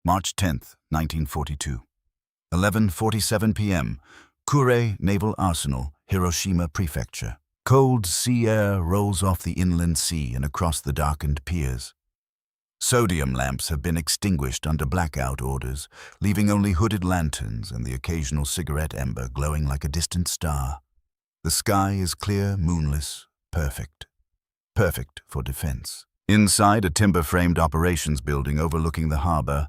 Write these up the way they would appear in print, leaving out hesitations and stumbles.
March 10, 1942. 11:47 p.m. Kure Naval Arsenal, Hiroshima Prefecture. Cold sea air rolls off the inland sea and across the darkened piers. Sodium lamps have been extinguished under blackout orders, leaving only hooded lanterns and the occasional cigarette ember glowing like a distant star. The sky is clear, moonless, perfect. Perfect for defense. Inside a timber-framed operations building overlooking the harbor,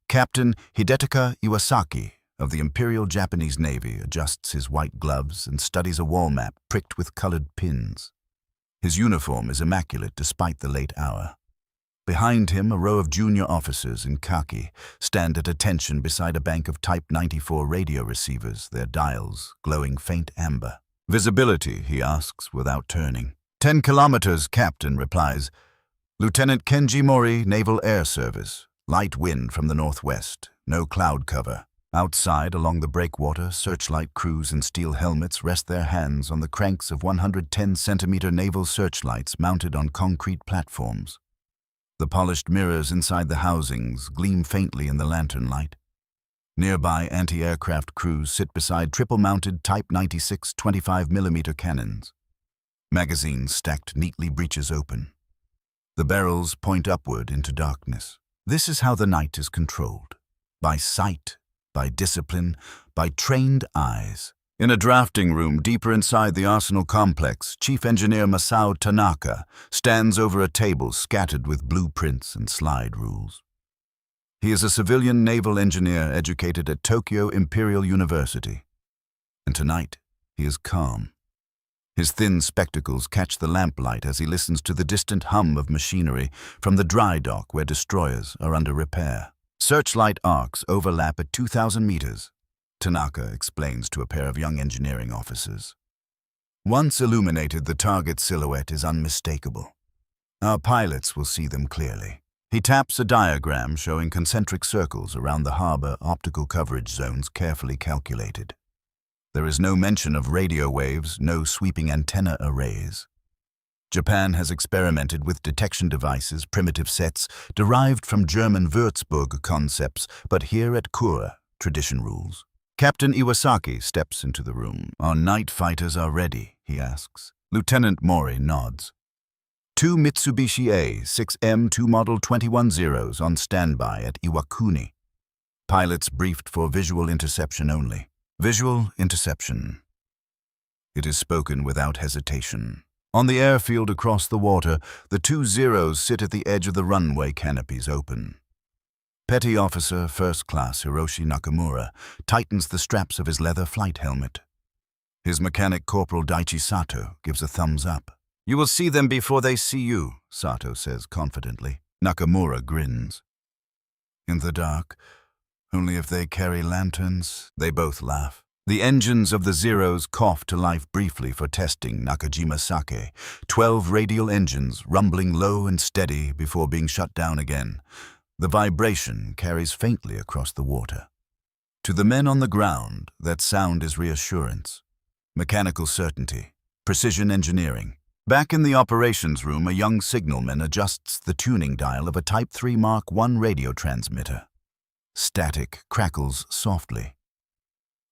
Captain Hidetaka Iwasaki of the Imperial Japanese Navy adjusts his white gloves and studies a wall map pricked with colored pins. His uniform is immaculate despite the late hour. Behind him, a row of junior officers in khaki stand at attention beside a bank of Type 94 radio receivers, their dials glowing faint amber. "Visibility," he asks without turning. 10 kilometers, Captain replies. "Lieutenant Kenji Mori, Naval Air Service. Light wind from the northwest. No cloud cover." Outside, along the breakwater, searchlight crews in steel helmets rest their hands on the cranks of 110-centimeter naval searchlights mounted on concrete platforms. The polished mirrors inside the housings gleam faintly in the lantern light. Nearby, anti-aircraft crews sit beside triple-mounted Type 96 25mm cannons. Magazines stacked neatly, breeches open. The barrels point upward into darkness. This is how the night is controlled. By sight, by discipline, by trained eyes. In a drafting room deeper inside the arsenal complex, Chief Engineer Masao Tanaka stands over a table scattered with blueprints and slide rules. He is a civilian naval engineer educated at Tokyo Imperial University. And tonight, he is calm. His thin spectacles catch the lamplight as he listens to the distant hum of machinery from the dry dock where destroyers are under repair. Searchlight arcs overlap at 2,000 meters, Tanaka explains to a pair of young engineering officers. Once illuminated, the target silhouette is unmistakable. Our pilots will see them clearly. He taps a diagram showing concentric circles around the harbor, optical coverage zones carefully calculated. There is no mention of radio waves, no sweeping antenna arrays. Japan has experimented with detection devices, primitive sets, derived from German Würzburg concepts, but here at Kure, tradition rules. Captain Iwasaki steps into the room. "Our night fighters are ready," he asks. Lieutenant Mori nods. 2 Mitsubishi A6M2 Model 21-0s on standby at Iwakuni. Pilots briefed for visual interception only. Visual interception. It is spoken without hesitation. On the airfield across the water, the 2 Zeros sit at the edge of the runway, canopies open. Petty Officer First Class Hiroshi Nakamura tightens the straps of his leather flight helmet. His mechanic Corporal Daichi Sato gives a thumbs up. "You will see them before they see you," Sato says confidently. Nakamura grins. "In the dark, only if they carry lanterns." They both laugh. The engines of the Zeros cough to life briefly for testing Nakajima Sake, 12 radial engines rumbling low and steady before being shut down again. The vibration carries faintly across the water. To the men on the ground, that sound is reassurance, mechanical certainty, precision engineering. Back in the operations room, a young signalman adjusts the tuning dial of a Type 3 Mark I radio transmitter. Static crackles softly.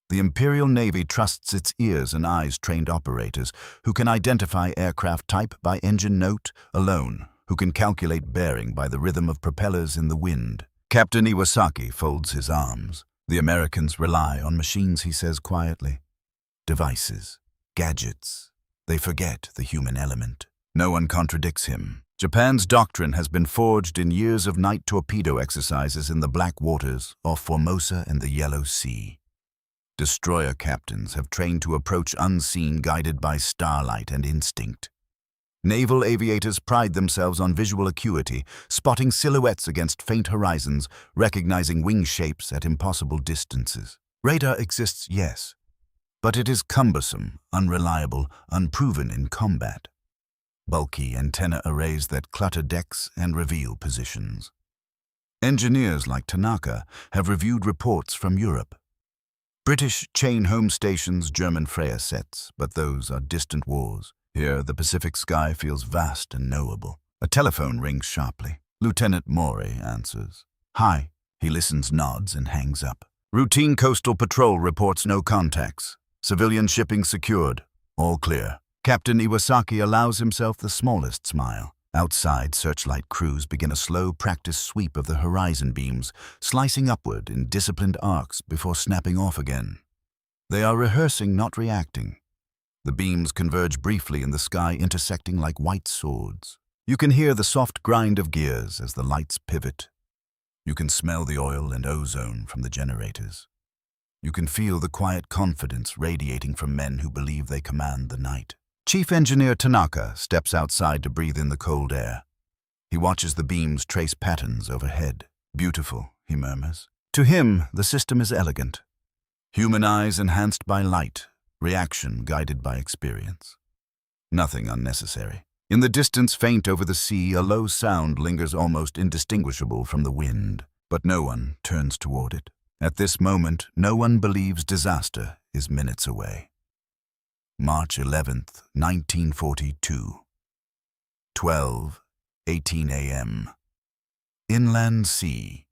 The Imperial Navy trusts its ears and eyes trained operators who can identify aircraft type by engine note alone, who can calculate bearing by the rhythm of propellers in the wind. Captain Iwasaki folds his arms. The Americans rely on machines, he says quietly. Devices, gadgets. They forget the human element. No one contradicts him. Japan's doctrine has been forged in years of night torpedo exercises in the Black Waters off Formosa and the Yellow Sea. Destroyer captains have trained to approach unseen, guided by starlight and instinct. Naval aviators pride themselves on visual acuity, spotting silhouettes against faint horizons, recognizing wing shapes at impossible distances. Radar exists, yes, but it is cumbersome, unreliable, unproven in combat. Bulky antenna arrays that clutter decks and reveal positions. Engineers like Tanaka have reviewed reports from Europe. British chain home stations, German Freya sets, but those are distant wars. Here, the Pacific sky feels vast and knowable. A telephone rings sharply. Lieutenant Mori answers. "Hi," He listens, nods, and hangs up. Routine coastal patrol reports no contacts. Civilian shipping secured. All clear. Captain Iwasaki allows himself the smallest smile. Outside, searchlight crews begin a slow practice sweep of the horizon beams, slicing upward in disciplined arcs before snapping off again. They are rehearsing, not reacting. The beams converge briefly in the sky, intersecting like white swords. You can hear the soft grind of gears as the lights pivot. You can smell the oil and ozone from the generators. You can feel the quiet confidence radiating from men who believe they command the night. Chief Engineer Tanaka steps outside to breathe in the cold air. He watches the beams trace patterns overhead. Beautiful, he murmurs. To him, the system is elegant. Human eyes enhanced by light, reaction guided by experience. Nothing unnecessary. In the distance, faint over the sea, a low sound lingers almost indistinguishable from the wind, but no one turns toward it. At this moment, no one believes disaster is minutes away. March 11th, 1942. 12:18 a.m. Inland sea.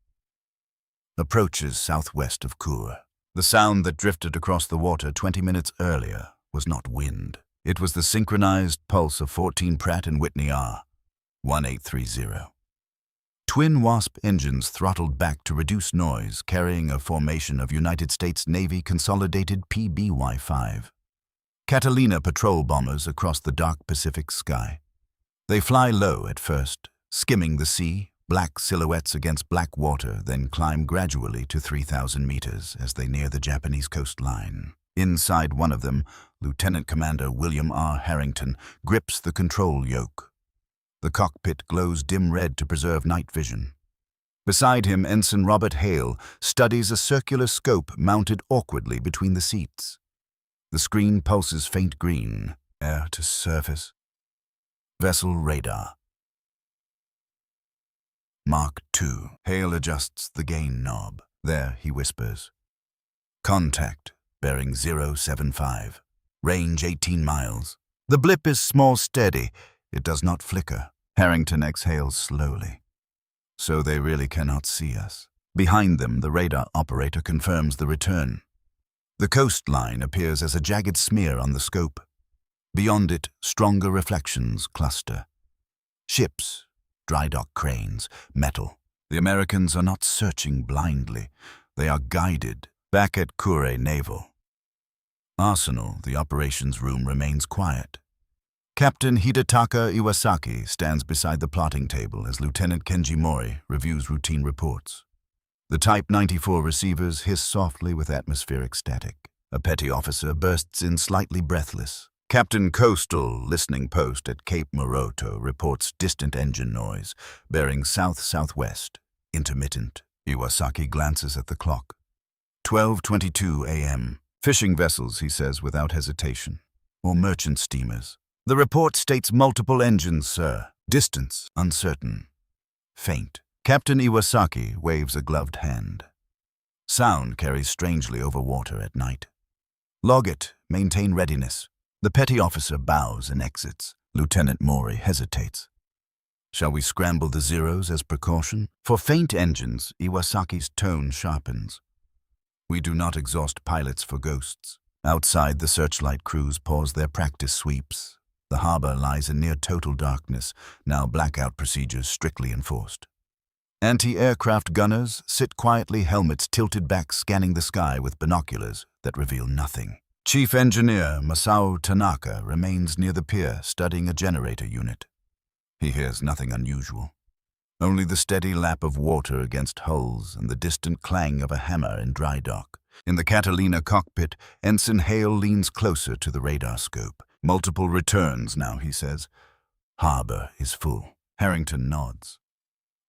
Approaches southwest of Kure. The sound that drifted across the water 20 minutes earlier was not wind. It was the synchronized pulse of 14 Pratt & Whitney R-1830. Twin Wasp engines throttled back to reduce noise, carrying a formation of United States Navy Consolidated PBY-5. Catalina patrol bombers across the dark Pacific sky. They fly low at first, skimming the sea, black silhouettes against black water, then climb gradually to 3,000 meters as they near the Japanese coastline. Inside one of them, Lieutenant Commander William R. Harrington grips the control yoke. The cockpit glows dim red to preserve night vision. Beside him, Ensign Robert Hale studies a circular scope mounted awkwardly between the seats. The screen pulses faint green. Air to surface. Vessel radar. Mark II. Hale adjusts the gain knob. There, he whispers. Contact, bearing 075. Range 18 miles. The blip is small steady. It does not flicker. Harrington exhales slowly. So they really cannot see us. Behind them, the radar operator confirms the return. The coastline appears as a jagged smear on the scope. Beyond it, stronger reflections cluster. Ships, dry dock cranes, metal. The Americans are not searching blindly. They are guided. Back at Kure Naval Arsenal, the operations room remains quiet. Captain Hidetaka Iwasaki stands beside the plotting table as Lieutenant Kenji Mori reviews routine reports. The Type 94 receivers hiss softly with atmospheric static. A petty officer bursts in slightly breathless. Captain Coastal, listening post at Cape Moroto, reports distant engine noise, bearing south-southwest, intermittent. Iwasaki glances at the clock. 12:22 a.m. Fishing vessels, he says without hesitation, or merchant steamers. The report states multiple engines, sir. Distance, uncertain. Faint. Captain Iwasaki waves a gloved hand. Sound carries strangely over water at night. Log it. Maintain readiness. The petty officer bows and exits. Lieutenant Mori hesitates. Shall we scramble the zeros as precaution? For faint engines, Iwasaki's tone sharpens. We do not exhaust pilots for ghosts. Outside, the searchlight crews pause their practice sweeps. The harbor lies in near total darkness, now blackout procedures strictly enforced. Anti-aircraft gunners sit quietly, helmets tilted back, scanning the sky with binoculars that reveal nothing. Chief Engineer Masao Tanaka remains near the pier, studying a generator unit. He hears nothing unusual. Only the steady lap of water against hulls and the distant clang of a hammer in dry dock. In the Catalina cockpit, Ensign Hale leans closer to the radar scope. Multiple returns now, he says. Harbor is full. Harrington nods.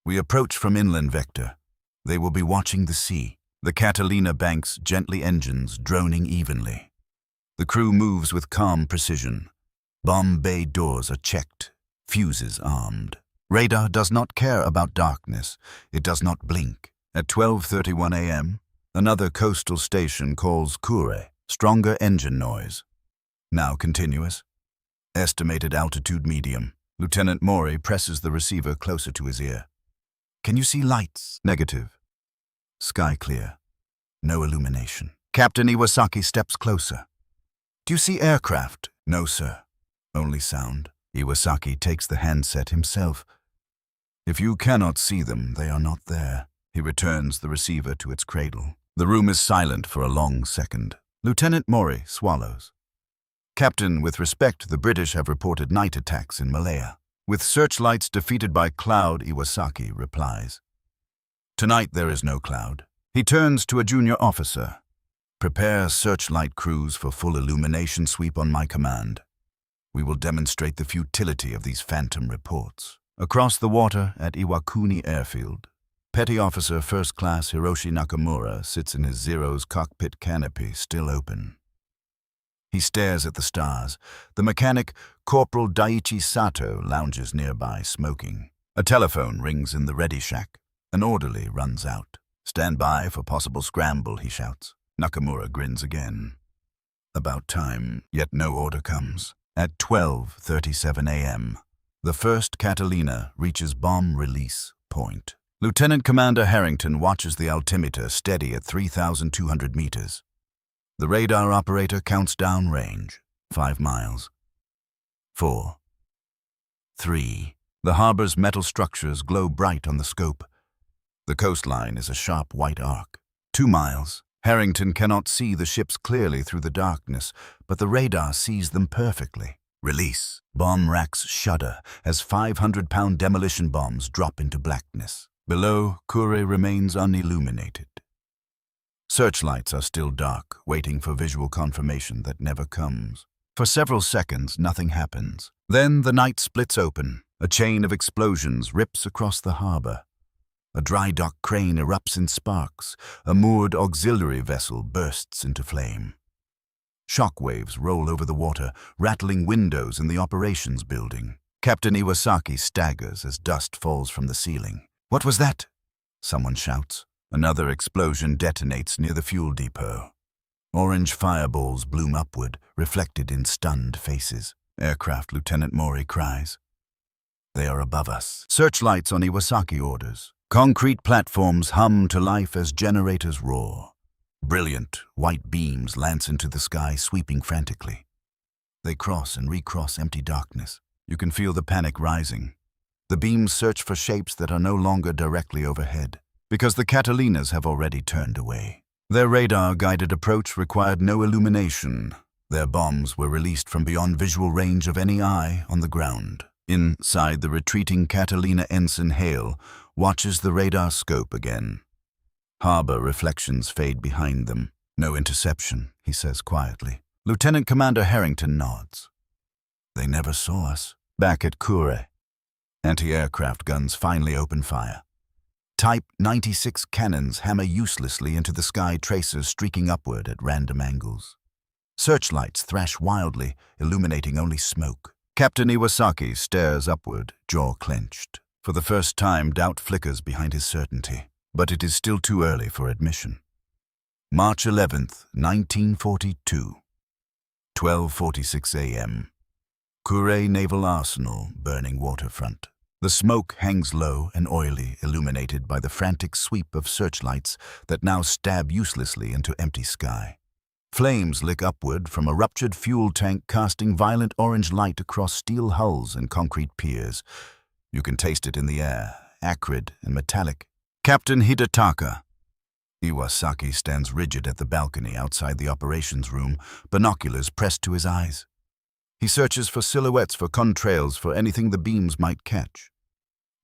We approach from inland vector. They will be watching the sea. The Catalina banks gently, engines droning evenly. The crew moves with calm precision. Bomb bay doors are checked, fuses armed. Radar does not care about darkness. It does not blink. At 12:31 a.m., another coastal station calls Kure. Stronger engine noise. Now continuous. Estimated altitude medium. Lieutenant Mori presses the receiver closer to his ear. Can you see lights? Negative. Sky clear. No illumination. Captain Iwasaki steps closer. Do you see aircraft? No, sir. Only sound. Iwasaki takes the handset himself. If you cannot see them, they are not there. He returns the receiver to its cradle. The room is silent for a long second. Lieutenant Mori swallows. Captain, with respect, the British have reported night attacks in Malaya. With searchlights defeated by cloud, Iwasaki replies. Tonight there is no cloud. He turns to a junior officer. Prepare searchlight crews for full illumination sweep on my command. We will demonstrate the futility of these phantom reports. Across the water at Iwakuni Airfield, Petty Officer First Class Hiroshi Nakamura sits in his Zero's cockpit canopy, still open. He stares at the stars. The mechanic, Corporal Daiichi Sato, lounges nearby, smoking. A telephone rings in the ready shack. An orderly runs out. Stand by for possible scramble, he shouts. Nakamura grins again. About time, yet no order comes. At 12:37 a.m., the first Catalina reaches bomb release point. Lieutenant Commander Harrington watches the altimeter steady at 3,200 meters. The radar operator counts down range. 5 miles. 4. 3. The harbor's metal structures glow bright on the scope. The coastline is a sharp white arc. 2 miles. Harrington cannot see the ships clearly through the darkness, but the radar sees them perfectly. Release. Bomb racks shudder as 500-pound demolition bombs drop into blackness. Below, Kure remains unilluminated. Searchlights are still dark, waiting for visual confirmation that never comes. For several seconds, nothing happens. Then the night splits open. A chain of explosions rips across the harbor. A dry dock crane erupts in sparks. A moored auxiliary vessel bursts into flame. Shock waves roll over the water, rattling windows in the operations building. Captain Iwasaki staggers as dust falls from the ceiling. What was that? Someone shouts. Another explosion detonates near the fuel depot. Orange fireballs bloom upward, reflected in stunned faces. Aircraft, Lieutenant Mori cries. They are above us. Searchlights on Iwasaki orders. Concrete platforms hum to life as generators roar. Brilliant, white beams lance into the sky, sweeping frantically. They cross and recross empty darkness. You can feel the panic rising. The beams search for shapes that are no longer directly overhead, because the Catalinas have already turned away. Their radar-guided approach required no illumination. Their bombs were released from beyond visual range of any eye on the ground. Inside, the retreating Catalina Ensign Hale watches the radar scope again. Harbor reflections fade behind them. No interception, he says quietly. Lieutenant Commander Harrington nods. They never saw us. Back at Kure, anti-aircraft guns finally open fire. Type 96 cannons hammer uselessly into the sky, tracers streaking upward at random angles. Searchlights thrash wildly, illuminating only smoke. Captain Iwasaki stares upward, jaw clenched. For the first time, doubt flickers behind his certainty. But it is still too early for admission. March 11th, 1942. 12:46 a.m. Kure Naval Arsenal, burning waterfront. The smoke hangs low and oily, illuminated by the frantic sweep of searchlights that now stab uselessly into empty sky. Flames lick upward from a ruptured fuel tank, casting violent orange light across steel hulls and concrete piers. You can taste it in the air, acrid and metallic. Captain Hidataka. Iwasaki stands rigid at the balcony outside the operations room, binoculars pressed to his eyes. He searches for silhouettes, for contrails, for anything the beams might catch.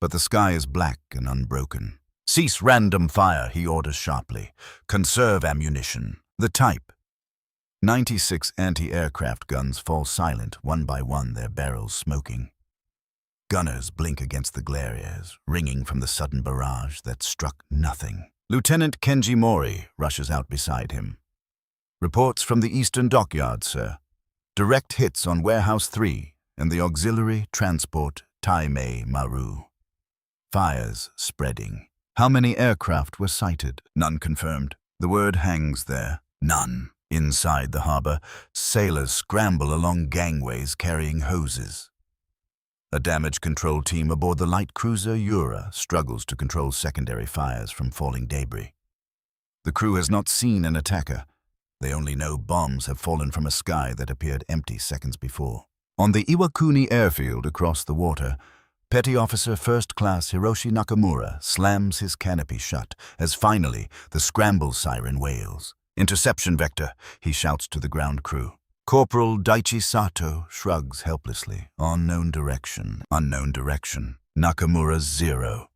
But the sky is black and unbroken. Cease random fire, he orders sharply. Conserve ammunition. The type. 96 anti-aircraft guns fall silent, one by one, their barrels smoking. Gunners blink against the glares, ringing from the sudden barrage that struck nothing. Lieutenant Kenji Mori rushes out beside him. Reports from the eastern dockyard, sir. Direct hits on Warehouse 3 and the auxiliary transport Taimei Maru. Fires spreading. How many aircraft were sighted? None confirmed. The word hangs there. None. Inside the harbor, sailors scramble along gangways carrying hoses. A damage control team aboard the light cruiser Yura struggles to control secondary fires from falling debris. The crew has not seen an attacker. They only know bombs have fallen from a sky that appeared empty seconds before. On the Iwakuni airfield across the water, Petty Officer First Class Hiroshi Nakamura slams his canopy shut as finally the scramble siren wails. "Interception vector," he shouts to the ground crew. Corporal Daichi Sato shrugs helplessly. Unknown direction. Nakamura's 0.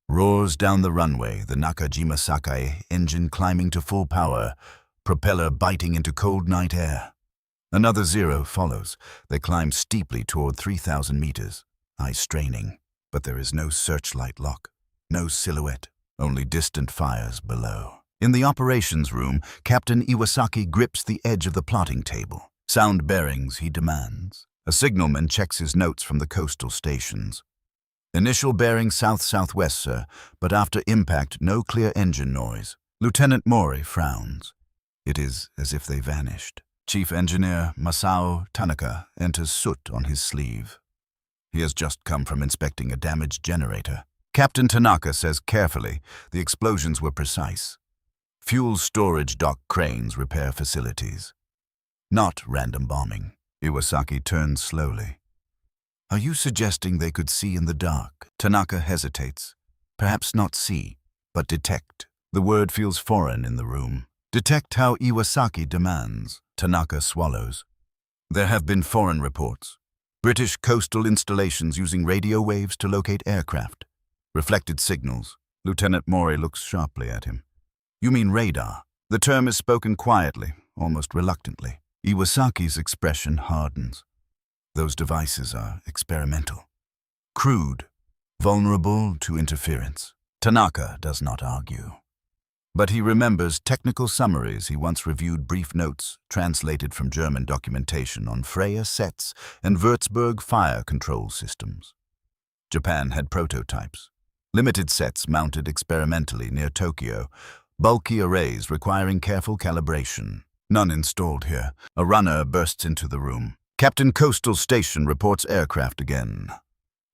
Roars down the runway, the Nakajima Sakai engine climbing to full power, propeller biting into cold night air. Another 0 follows. They climb steeply toward 3,000 meters. Eyes straining, but there is no searchlight lock, no silhouette, only distant fires below. In the operations room, Captain Iwasaki grips the edge of the plotting table. Sound bearings, he demands. A signalman checks his notes from the coastal stations. Initial bearing south-southwest, sir, but after impact, no clear engine noise. Lieutenant Mori frowns. It is as if they vanished. Chief Engineer Masao Tanaka enters soot on his sleeve. He has just come from inspecting a damaged generator. Captain Tanaka says carefully the explosions were precise. Fuel storage dock cranes repair facilities. Not random bombing. Iwasaki turns slowly. Are you suggesting they could see in the dark? Tanaka hesitates. Perhaps not see, but detect. The word feels foreign in the room. Detect how Iwasaki demands. Tanaka swallows. There have been foreign reports. British coastal installations using radio waves to locate aircraft. Reflected signals. Lieutenant Mori looks sharply at him. You mean radar? The term is spoken quietly, almost reluctantly. Iwasaki's expression hardens. Those devices are experimental. Crude. Vulnerable to interference. Tanaka does not argue. But he remembers technical summaries he once reviewed, brief notes translated from German documentation on Freya sets and Würzburg fire control systems. Japan had prototypes. Limited sets mounted experimentally near Tokyo, bulky arrays requiring careful calibration. None installed here. A runner bursts into the room. Captain Coastal Station reports aircraft again,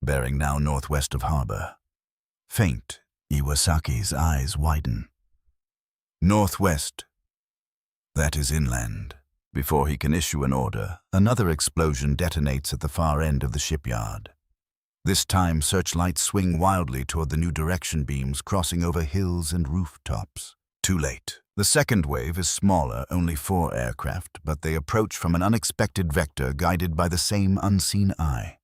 bearing now northwest of harbor. Faint, Iwasaki's eyes widen. Northwest. That is inland. Before he can issue an order, another explosion detonates at the far end of the shipyard. This time, searchlights swing wildly toward the new direction beams crossing over hills and rooftops. Too late. The second wave is smaller, only 4 aircraft, but they approach from an unexpected vector guided by the same unseen eye.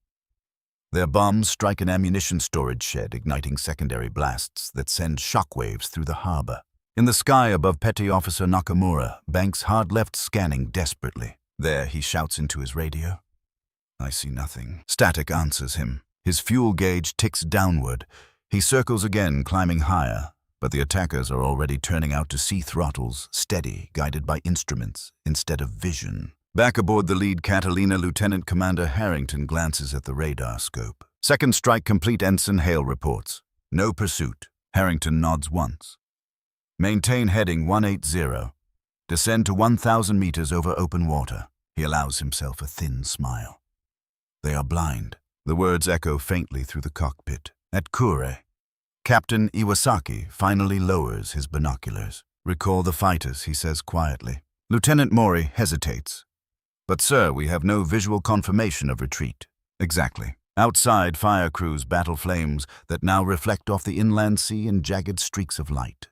Their bombs strike an ammunition storage shed, igniting secondary blasts that send shockwaves through the harbor. In the sky above Petty Officer Nakamura, Banks hard left scanning desperately. There, he shouts into his radio. I see nothing. Static answers him. His fuel gauge ticks downward. He circles again, climbing higher, but the attackers are already turning out to see throttles, steady, guided by instruments instead of vision. Back aboard the lead Catalina, Lieutenant Commander Harrington glances at the radar scope. Second strike complete, Ensign Hale reports. No pursuit. Harrington nods once. Maintain heading 180. Descend to 1,000 meters over open water. He allows himself a thin smile. They are blind. The words echo faintly through the cockpit. At Kure, Captain Iwasaki finally lowers his binoculars. Recall the fighters, he says quietly. Lieutenant Mori hesitates. But sir, we have no visual confirmation of retreat. Exactly. Outside, fire crews battle flames that now reflect off the inland sea in jagged streaks of light.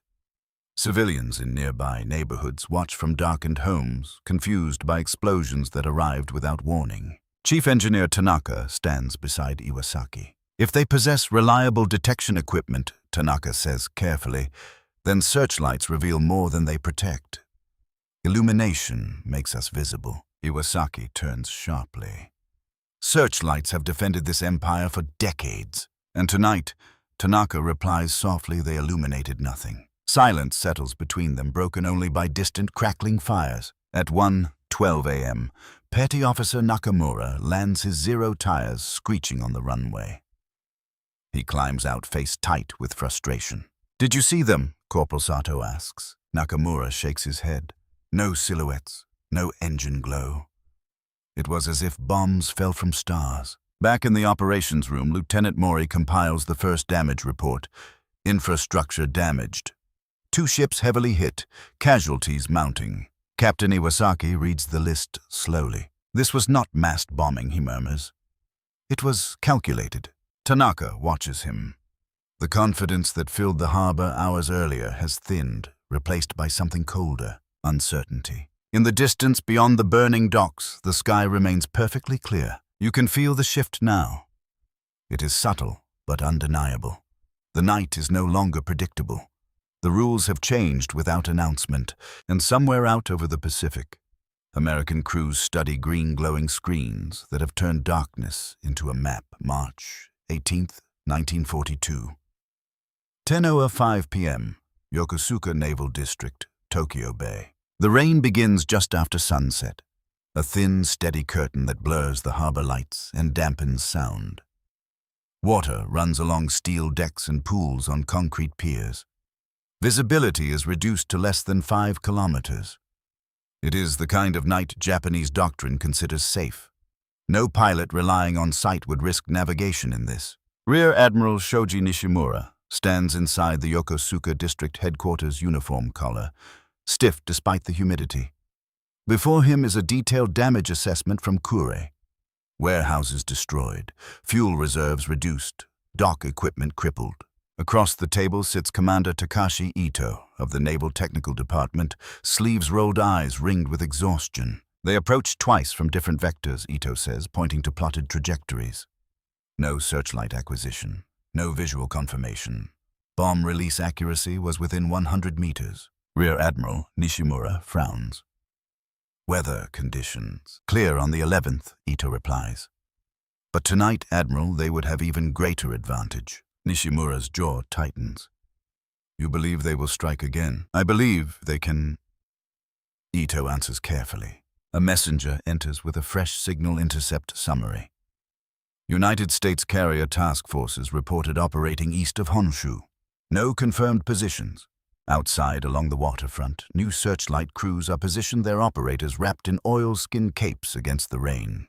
Civilians in nearby neighborhoods watch from darkened homes, confused by explosions that arrived without warning. Chief Engineer Tanaka stands beside Iwasaki. If they possess reliable detection equipment, Tanaka says carefully, then searchlights reveal more than they protect. Illumination makes us visible. Iwasaki turns sharply. Searchlights have defended this empire for decades, and tonight, Tanaka replies softly they illuminated nothing. Silence settles between them, broken only by distant crackling fires. At 1:12 a.m., Petty Officer Nakamura lands his 0 tires screeching on the runway. He climbs out face tight with frustration. Did you see them? Corporal Sato asks. Nakamura shakes his head. No silhouettes, no engine glow. It was as if bombs fell from stars. Back in the operations room, Lieutenant Mori compiles the first damage report. Infrastructure damaged. 2 ships heavily hit, casualties mounting. Captain Iwasaki reads the list slowly. This was not massed bombing, he murmurs. It was calculated. Tanaka watches him. The confidence that filled the harbor hours earlier has thinned, replaced by something colder, uncertainty. In the distance beyond the burning docks, the sky remains perfectly clear. You can feel the shift now. It is subtle, but undeniable. The night is no longer predictable. The rules have changed without announcement, and somewhere out over the Pacific, American crews study green glowing screens that have turned darkness into a map. March 18th, 1942. 10:05 p.m., Yokosuka Naval District, Tokyo Bay. The rain begins just after sunset, a thin, steady curtain that blurs the harbor lights and dampens sound. Water runs along steel decks and pools on concrete piers. Visibility is reduced to less than 5 kilometers. It is the kind of night Japanese doctrine considers safe. No pilot relying on sight would risk navigation in this. Rear Admiral Shoji Nishimura stands inside the Yokosuka District Headquarters uniform collar, stiff despite the humidity. Before him is a detailed damage assessment from Kure. Warehouses destroyed, fuel reserves reduced, dock equipment crippled. Across the table sits Commander Takashi Ito of the Naval Technical Department, sleeves rolled, eyes ringed with exhaustion. They approached twice from different vectors, Ito says, pointing to plotted trajectories. No searchlight acquisition, no visual confirmation. Bomb release accuracy was within 100 meters. Rear Admiral Nishimura frowns. Weather conditions. Clear on the 11th, Ito replies. But tonight, Admiral, they would have even greater advantage. Nishimura's jaw tightens. You believe they will strike again? I believe they can. Ito answers carefully. A messenger enters with a fresh signal intercept summary. United States carrier task forces reported operating east of Honshu. No confirmed positions. Outside, along the waterfront, new searchlight crews are positioned, their operators wrapped in oilskin capes against the rain.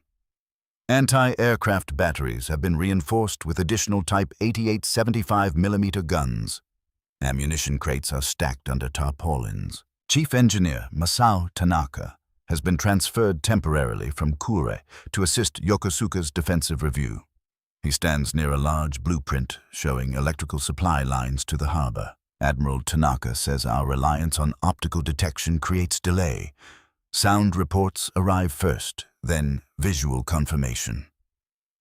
Anti-aircraft batteries have been reinforced with additional Type 88 75mm guns. Ammunition crates are stacked under tarpaulins. Chief Engineer Masao Tanaka has been transferred temporarily from Kure to assist Yokosuka's defensive review. He stands near a large blueprint showing electrical supply lines to the harbor. Admiral Tanaka says our reliance on optical detection creates delay. Sound reports arrive first, then visual confirmation,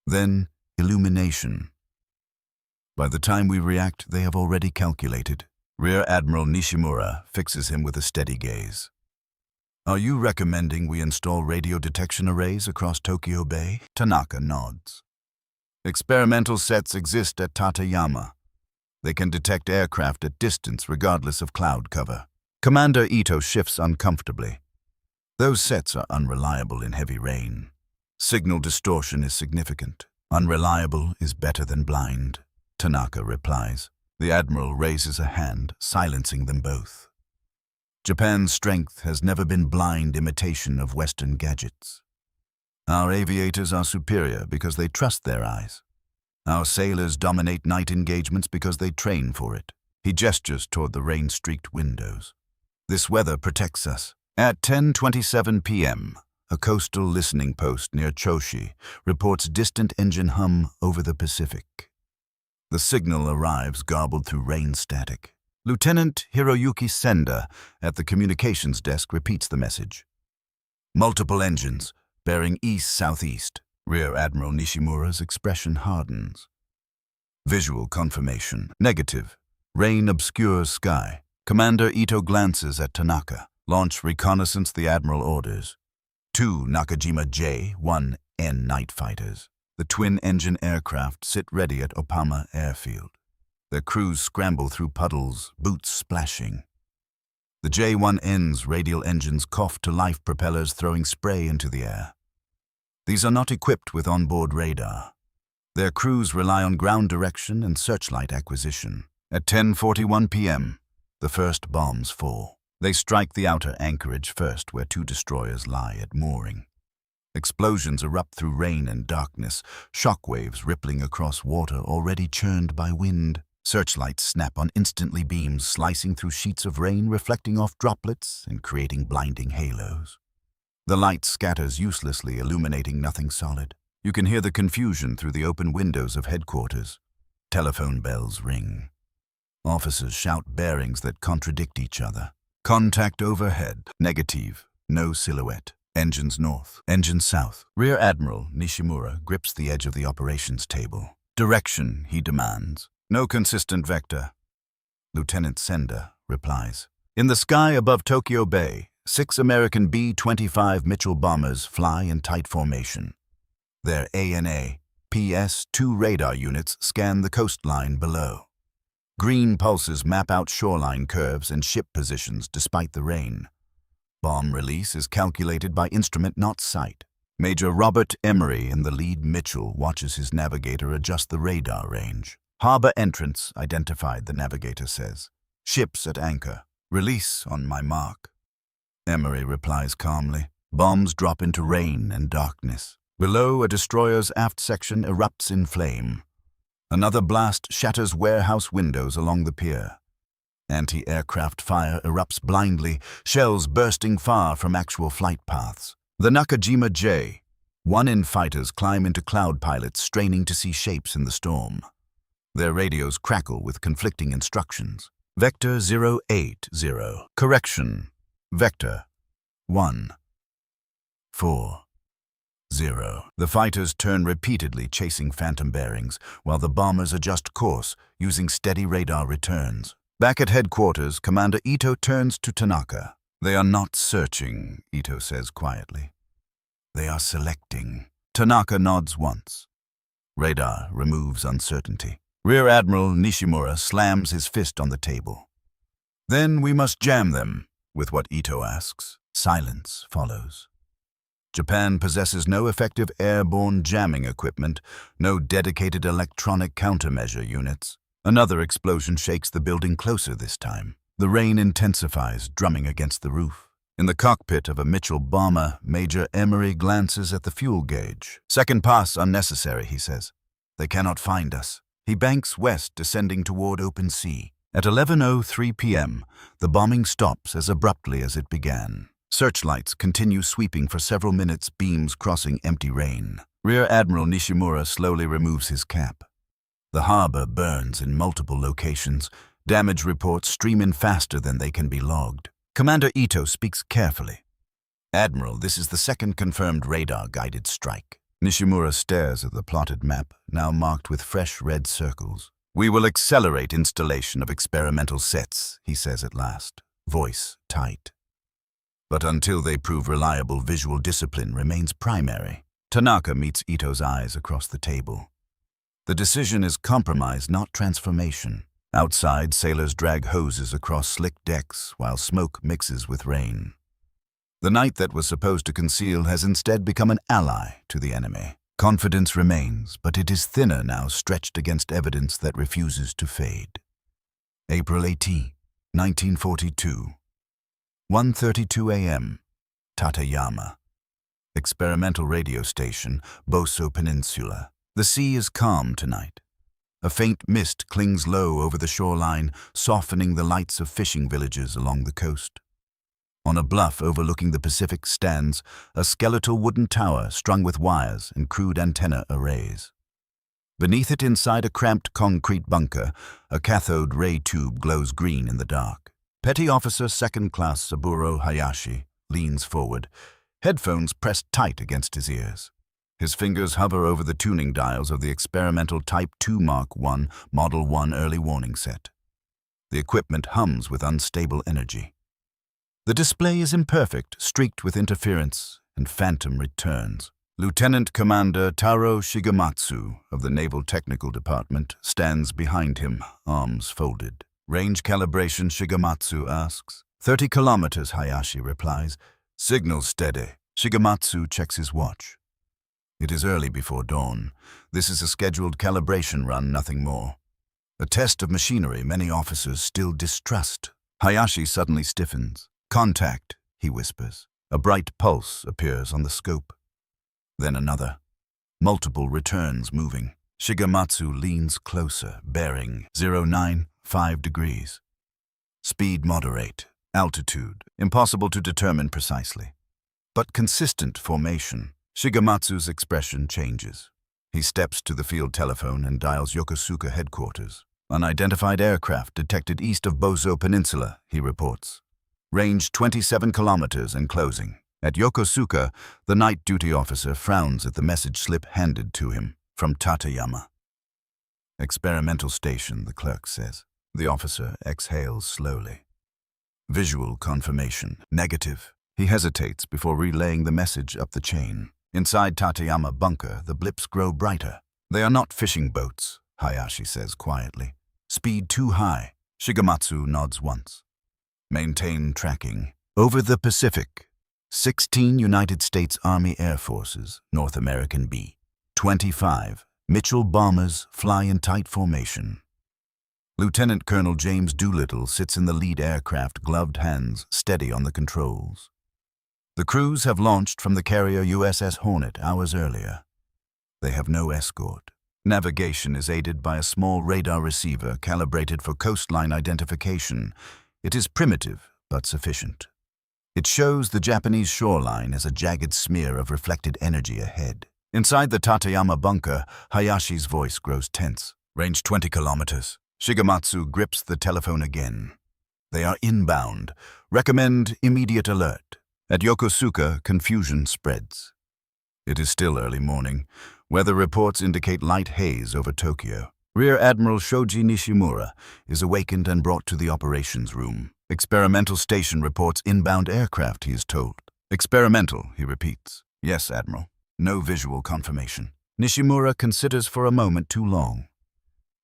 then illumination. By the time we react, they have already calculated. Rear Admiral Nishimura fixes him with a steady gaze. Are you recommending we install radio detection arrays across Tokyo Bay? Tanaka nods. Experimental sets exist at Tateyama. They can detect aircraft at distance regardless of cloud cover. Commander Ito shifts uncomfortably. Those sets are unreliable in heavy rain. Signal distortion is significant. Unreliable is better than blind, Tanaka replies. The Admiral raises a hand, silencing them both. Japan's strength has never been blind imitation of Western gadgets. Our aviators are superior because they trust their eyes. Our sailors dominate night engagements because they train for it. He gestures toward the rain-streaked windows. This weather protects us. At 10:27 p.m., a coastal listening post near Choshi reports distant engine hum over the Pacific. The signal arrives garbled through rain static. Lieutenant Hiroyuki Senda at the communications desk repeats the message. Multiple engines, bearing east-southeast. Rear Admiral Nishimura's expression hardens. Visual confirmation. Negative. Rain obscures sky. Commander Ito glances at Tanaka. Launch reconnaissance, the Admiral orders. 2 Nakajima J-1N night fighters. The twin-engine aircraft sit ready at Opama Airfield. Their crews scramble through puddles, boots splashing. The J-1N's radial engines cough to life, propellers throwing spray into the air. These are not equipped with onboard radar. Their crews rely on ground direction and searchlight acquisition. At 10:41 p.m., the first bombs fall. They strike the outer anchorage first, where 2 destroyers lie at mooring. Explosions erupt through rain and darkness, shockwaves rippling across water already churned by wind. Searchlights snap on instantly, beams slicing through sheets of rain, reflecting off droplets and creating blinding halos. The light scatters uselessly, illuminating nothing solid. You can hear the confusion through the open windows of headquarters. Telephone bells ring. Officers shout bearings that contradict each other. Contact overhead. Negative. No silhouette. Engines north. Engines south. Rear Admiral Nishimura grips the edge of the operations table. Direction, he demands. No consistent vector. Lieutenant Senda replies. In the sky above Tokyo Bay, 6 American B-25 Mitchell bombers fly in tight formation. Their ANA PS-2 radar units scan the coastline below. Green pulses map out shoreline curves and ship positions despite the rain. Bomb release is calculated by instrument, not sight. Major Robert Emery in the lead Mitchell watches his navigator adjust the radar range. Harbor entrance identified, the navigator says. Ships at anchor. Release on my mark. Emery replies calmly. Bombs drop into rain and darkness. Below, a destroyer's aft section erupts in flame. Another blast shatters warehouse windows along the pier. Anti-aircraft fire erupts blindly, shells bursting far from actual flight paths. The Nakajima J. 1 fighters climb into cloud pilots, straining to see shapes in the storm. Their radios crackle with conflicting instructions. Vector 080. Correction. Vector 140. The fighters turn repeatedly, chasing phantom bearings, while the bombers adjust course, using steady radar returns. Back at headquarters, Commander Ito turns to Tanaka. They are not searching, Ito says quietly. They are selecting. Tanaka nods once. Radar removes uncertainty. Rear Admiral Nishimura slams his fist on the table. Then we must jam them, with what Ito asks. Silence follows. Japan possesses no effective airborne jamming equipment, no dedicated electronic countermeasure units. Another explosion shakes the building closer this time. The rain intensifies, drumming against the roof. In the cockpit of a Mitchell bomber, Major Emery glances at the fuel gauge. Second pass unnecessary, he says. They cannot find us. He banks west, descending toward open sea. At 11:03 p.m., the bombing stops as abruptly as it began. Searchlights continue sweeping for several minutes, beams crossing empty rain. Rear Admiral Nishimura slowly removes his cap. The harbor burns in multiple locations. Damage reports stream in faster than they can be logged. Commander Ito speaks carefully. Admiral, this is the second confirmed radar-guided strike. Nishimura stares at the plotted map, now marked with fresh red circles. We will accelerate installation of experimental sets, he says at last, voice tight. But until they prove reliable, visual discipline remains primary. Tanaka meets Ito's eyes across the table. The decision is compromise, not transformation. Outside, sailors drag hoses across slick decks while smoke mixes with rain. The night that was supposed to conceal has instead become an ally to the enemy. Confidence remains, but it is thinner now, stretched against evidence that refuses to fade. April 18, 1942. 1:32 a.m. Tateyama. Experimental radio station, Boso Peninsula. The sea is calm tonight. A faint mist clings low over the shoreline, softening the lights of fishing villages along the coast. On a bluff overlooking the Pacific stands a skeletal wooden tower strung with wires and crude antenna arrays. Beneath it, inside a cramped concrete bunker, a cathode ray tube glows green in the dark. Petty Officer Second Class Saburo Hayashi leans forward, headphones pressed tight against his ears. His fingers hover over the tuning dials of the experimental Type 2 Mark I Model 1 early warning set. The equipment hums with unstable energy. The display is imperfect, streaked with interference, and phantom returns. Lieutenant Commander Taro Shigematsu of the Naval Technical Department stands behind him, arms folded. Range calibration, Shigematsu asks. 30 kilometers, Hayashi replies. Signal steady. Shigematsu checks his watch. It is early before dawn. This is a scheduled calibration run, nothing more. A test of machinery many officers still distrust. Hayashi suddenly stiffens. Contact, he whispers. A bright pulse appears on the scope. Then another. Multiple returns moving. Shigematsu leans closer, bearing 095 degrees. Speed moderate, altitude impossible to determine precisely. But consistent formation. Shigematsu's expression changes. He steps to the field telephone and dials Yokosuka headquarters. Unidentified aircraft detected east of Bozo Peninsula, he reports. Range 27 kilometers and closing. At Yokosuka, the night duty officer frowns at the message slip handed to him from Tateyama. Experimental station, the clerk says. The officer exhales slowly. Visual confirmation, negative. He hesitates before relaying the message up the chain. Inside Tateyama bunker, the blips grow brighter. They are not fishing boats, Hayashi says quietly. Speed too high. Shigematsu nods once. Maintain tracking. Over the Pacific. 16 United States Army Air Forces, North American B. 25 Mitchell bombers fly in tight formation. Lieutenant Colonel James Doolittle sits in the lead aircraft, gloved hands steady on the controls. The crews have launched from the carrier USS Hornet hours earlier. They have no escort. Navigation is aided by a small radar receiver calibrated for coastline identification. It is primitive, but sufficient. It shows the Japanese shoreline as a jagged smear of reflected energy ahead. Inside the Tateyama bunker, Hayashi's voice grows tense. Range 20 kilometers. Shigematsu grips the telephone again. They are inbound. Recommend immediate alert. At Yokosuka, confusion spreads. It is still early morning. Weather reports indicate light haze over Tokyo. Rear Admiral Shoji Nishimura is awakened and brought to the operations room. Experimental station reports inbound aircraft, he is told. Experimental, he repeats. Yes, Admiral. No visual confirmation. Nishimura considers for a moment too long.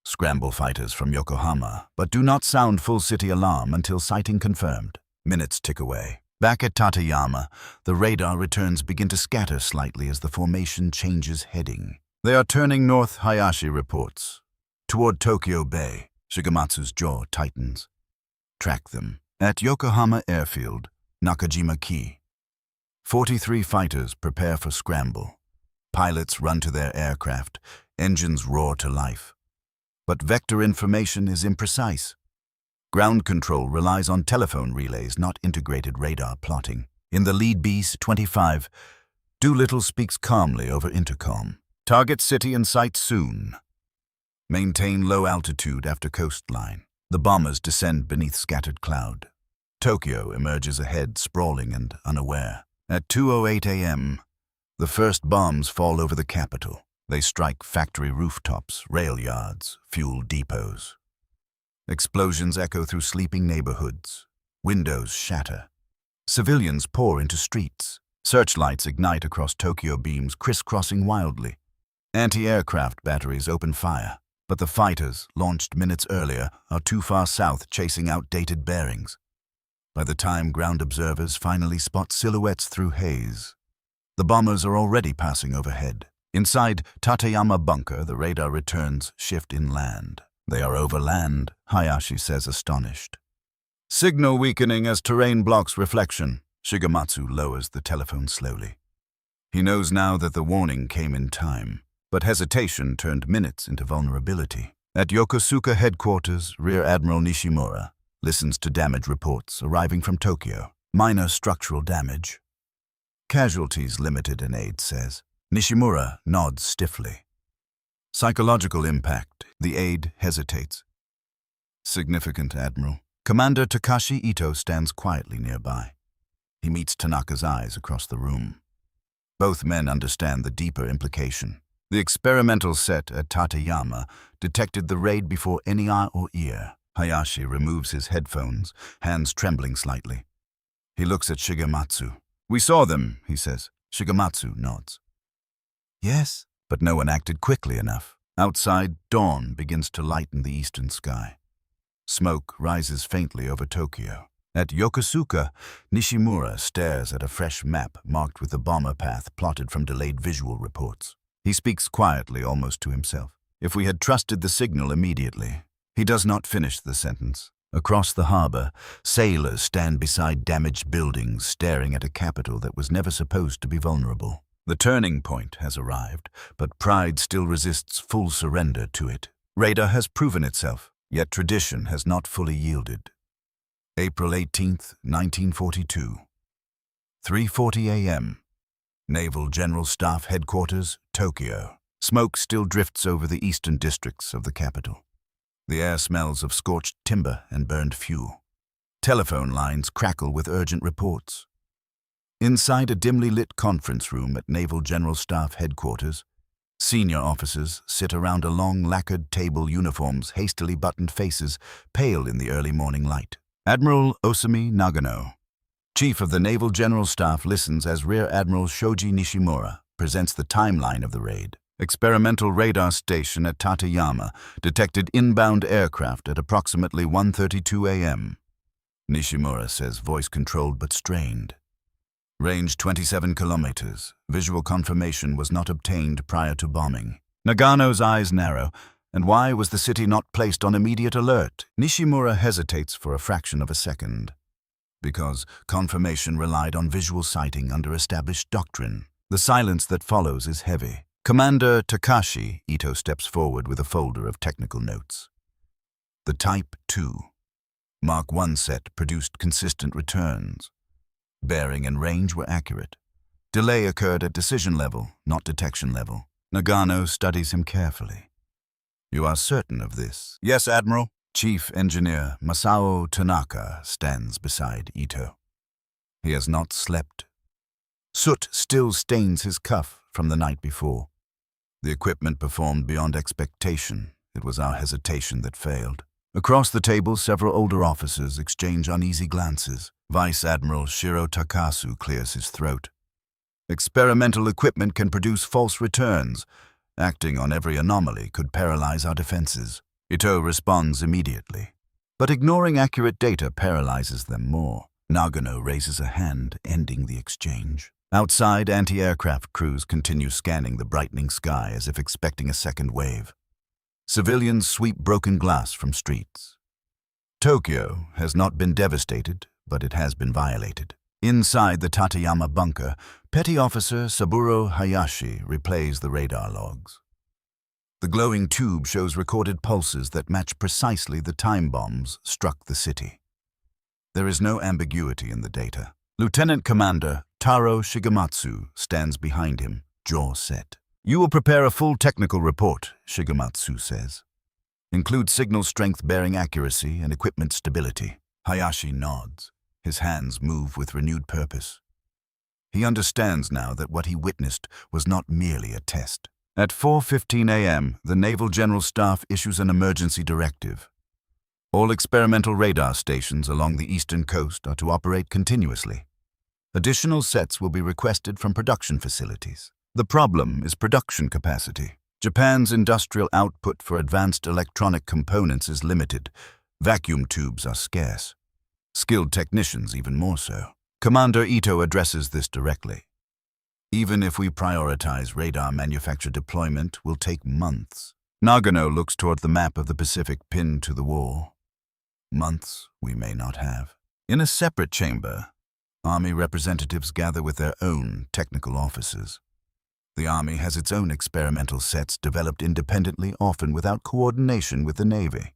Scramble fighters from Yokohama, but do not sound full city alarm until sighting confirmed. Minutes tick away. Back at Tateyama, the radar returns begin to scatter slightly as the formation changes heading. They are turning north, Hayashi reports. Toward Tokyo Bay, Shigematsu's jaw tightens. Track them. At Yokohama Airfield, Nakajima Key. 43 fighters prepare for scramble. Pilots run to their aircraft. Engines roar to life. But vector information is imprecise. Ground control relies on telephone relays, not integrated radar plotting. In the lead B-25, Doolittle speaks calmly over intercom. Target city in sight soon. Maintain low altitude after coastline. The bombers descend beneath scattered cloud. Tokyo emerges ahead, sprawling and unaware. At 2:08 a.m., the first bombs fall over the capital. They strike factory rooftops, rail yards, fuel depots. Explosions echo through sleeping neighborhoods. Windows shatter. Civilians pour into streets. Searchlights ignite across Tokyo beams, crisscrossing wildly. Anti-aircraft batteries open fire. But the fighters, launched minutes earlier, are too far south, chasing outdated bearings. By the time ground observers finally spot silhouettes through haze, the bombers are already passing overhead. Inside Tateyama bunker, the radar returns shift inland. They are over land, Hayashi says, astonished. Signal weakening as terrain blocks reflection. Shigematsu lowers the telephone slowly. He knows now that the warning came in time. But hesitation turned minutes into vulnerability. At Yokosuka headquarters, Rear Admiral Nishimura listens to damage reports arriving from Tokyo. Minor structural damage. Casualties limited, an aide says. Nishimura nods stiffly. Psychological impact. The aide hesitates. Significant, Admiral. Commander Takashi Ito stands quietly nearby. He meets Tanaka's eyes across the room. Both men understand the deeper implication. The experimental set at Tateyama detected the raid before any eye or ear. Hayashi removes his headphones, hands trembling slightly. He looks at Shigematsu. We saw them, he says. Shigematsu nods. Yes, but no one acted quickly enough. Outside, dawn begins to lighten the eastern sky. Smoke rises faintly over Tokyo. At Yokosuka, Nishimura stares at a fresh map marked with the bomber path plotted from delayed visual reports. He speaks quietly, almost to himself. If we had trusted the signal immediately. He does not finish the sentence. Across the harbor, sailors stand beside damaged buildings, staring at a capital that was never supposed to be vulnerable. The turning point has arrived, but pride still resists full surrender to it. Radar has proven itself, yet tradition has not fully yielded. April 18, 1942. 3:40 a.m. Naval General Staff Headquarters, Tokyo. Smoke still drifts over the eastern districts of the capital. The air smells of scorched timber and burned fuel. Telephone lines crackle with urgent reports. Inside a dimly lit conference room at Naval General Staff Headquarters, senior officers sit around a long lacquered table, uniforms, hastily buttoned faces, pale in the early morning light. Admiral Osami Nagano, Chief of the Naval General Staff, listens as Rear Admiral Shoji Nishimura presents the timeline of the raid. Experimental radar station at Tateyama detected inbound aircraft at approximately 1:32 a.m. Nishimura says, voice controlled but strained. Range 27 kilometers. Visual confirmation was not obtained prior to bombing. Nagano's eyes narrow. And why was the city not placed on immediate alert? Nishimura hesitates for a fraction of a second. Because confirmation relied on visual sighting under established doctrine. The silence that follows is heavy. Commander Takashi, Ito steps forward with a folder of technical notes. The Type 2 Mark 1 set produced consistent returns. Bearing and range were accurate. Delay occurred at decision level, not detection level. Nagano studies him carefully. You are certain of this? Yes, Admiral. Chief Engineer Masao Tanaka stands beside Ito. He has not slept. Soot still stains his cuff from the night before. The equipment performed beyond expectation. It was our hesitation that failed. Across the table, several older officers exchange uneasy glances. Vice Admiral Shiro Takasu clears his throat. Experimental equipment can produce false returns. Acting on every anomaly could paralyze our defenses. Ito responds immediately. But ignoring accurate data paralyzes them more. Nagano raises a hand, ending the exchange. Outside, anti-aircraft crews continue scanning the brightening sky as if expecting a second wave. Civilians sweep broken glass from streets. Tokyo has not been devastated, but it has been violated. Inside the Tateyama bunker, Petty Officer Saburo Hayashi replays the radar logs. The glowing tube shows recorded pulses that match precisely the time bombs struck the city. There is no ambiguity in the data. Lieutenant Commander Taro Shigematsu stands behind him, jaw set. You will prepare a full technical report, Shigematsu says. Include signal strength, bearing accuracy, and equipment stability. Hayashi nods. His hands move with renewed purpose. He understands now that what he witnessed was not merely a test. At 4:15 a.m., the Naval General Staff issues an emergency directive. All experimental radar stations along the eastern coast are to operate continuously. Additional sets will be requested from production facilities. The problem is production capacity. Japan's industrial output for advanced electronic components is limited. Vacuum tubes are scarce. Skilled technicians even more so. Commander Ito addresses this directly. Even if we prioritize radar manufacture, deployment will take months. Nagano looks toward the map of the Pacific pinned to the wall. Months we may not have. In a separate chamber, Army representatives gather with their own technical officers. The Army has its own experimental sets developed independently, often without coordination with the Navy.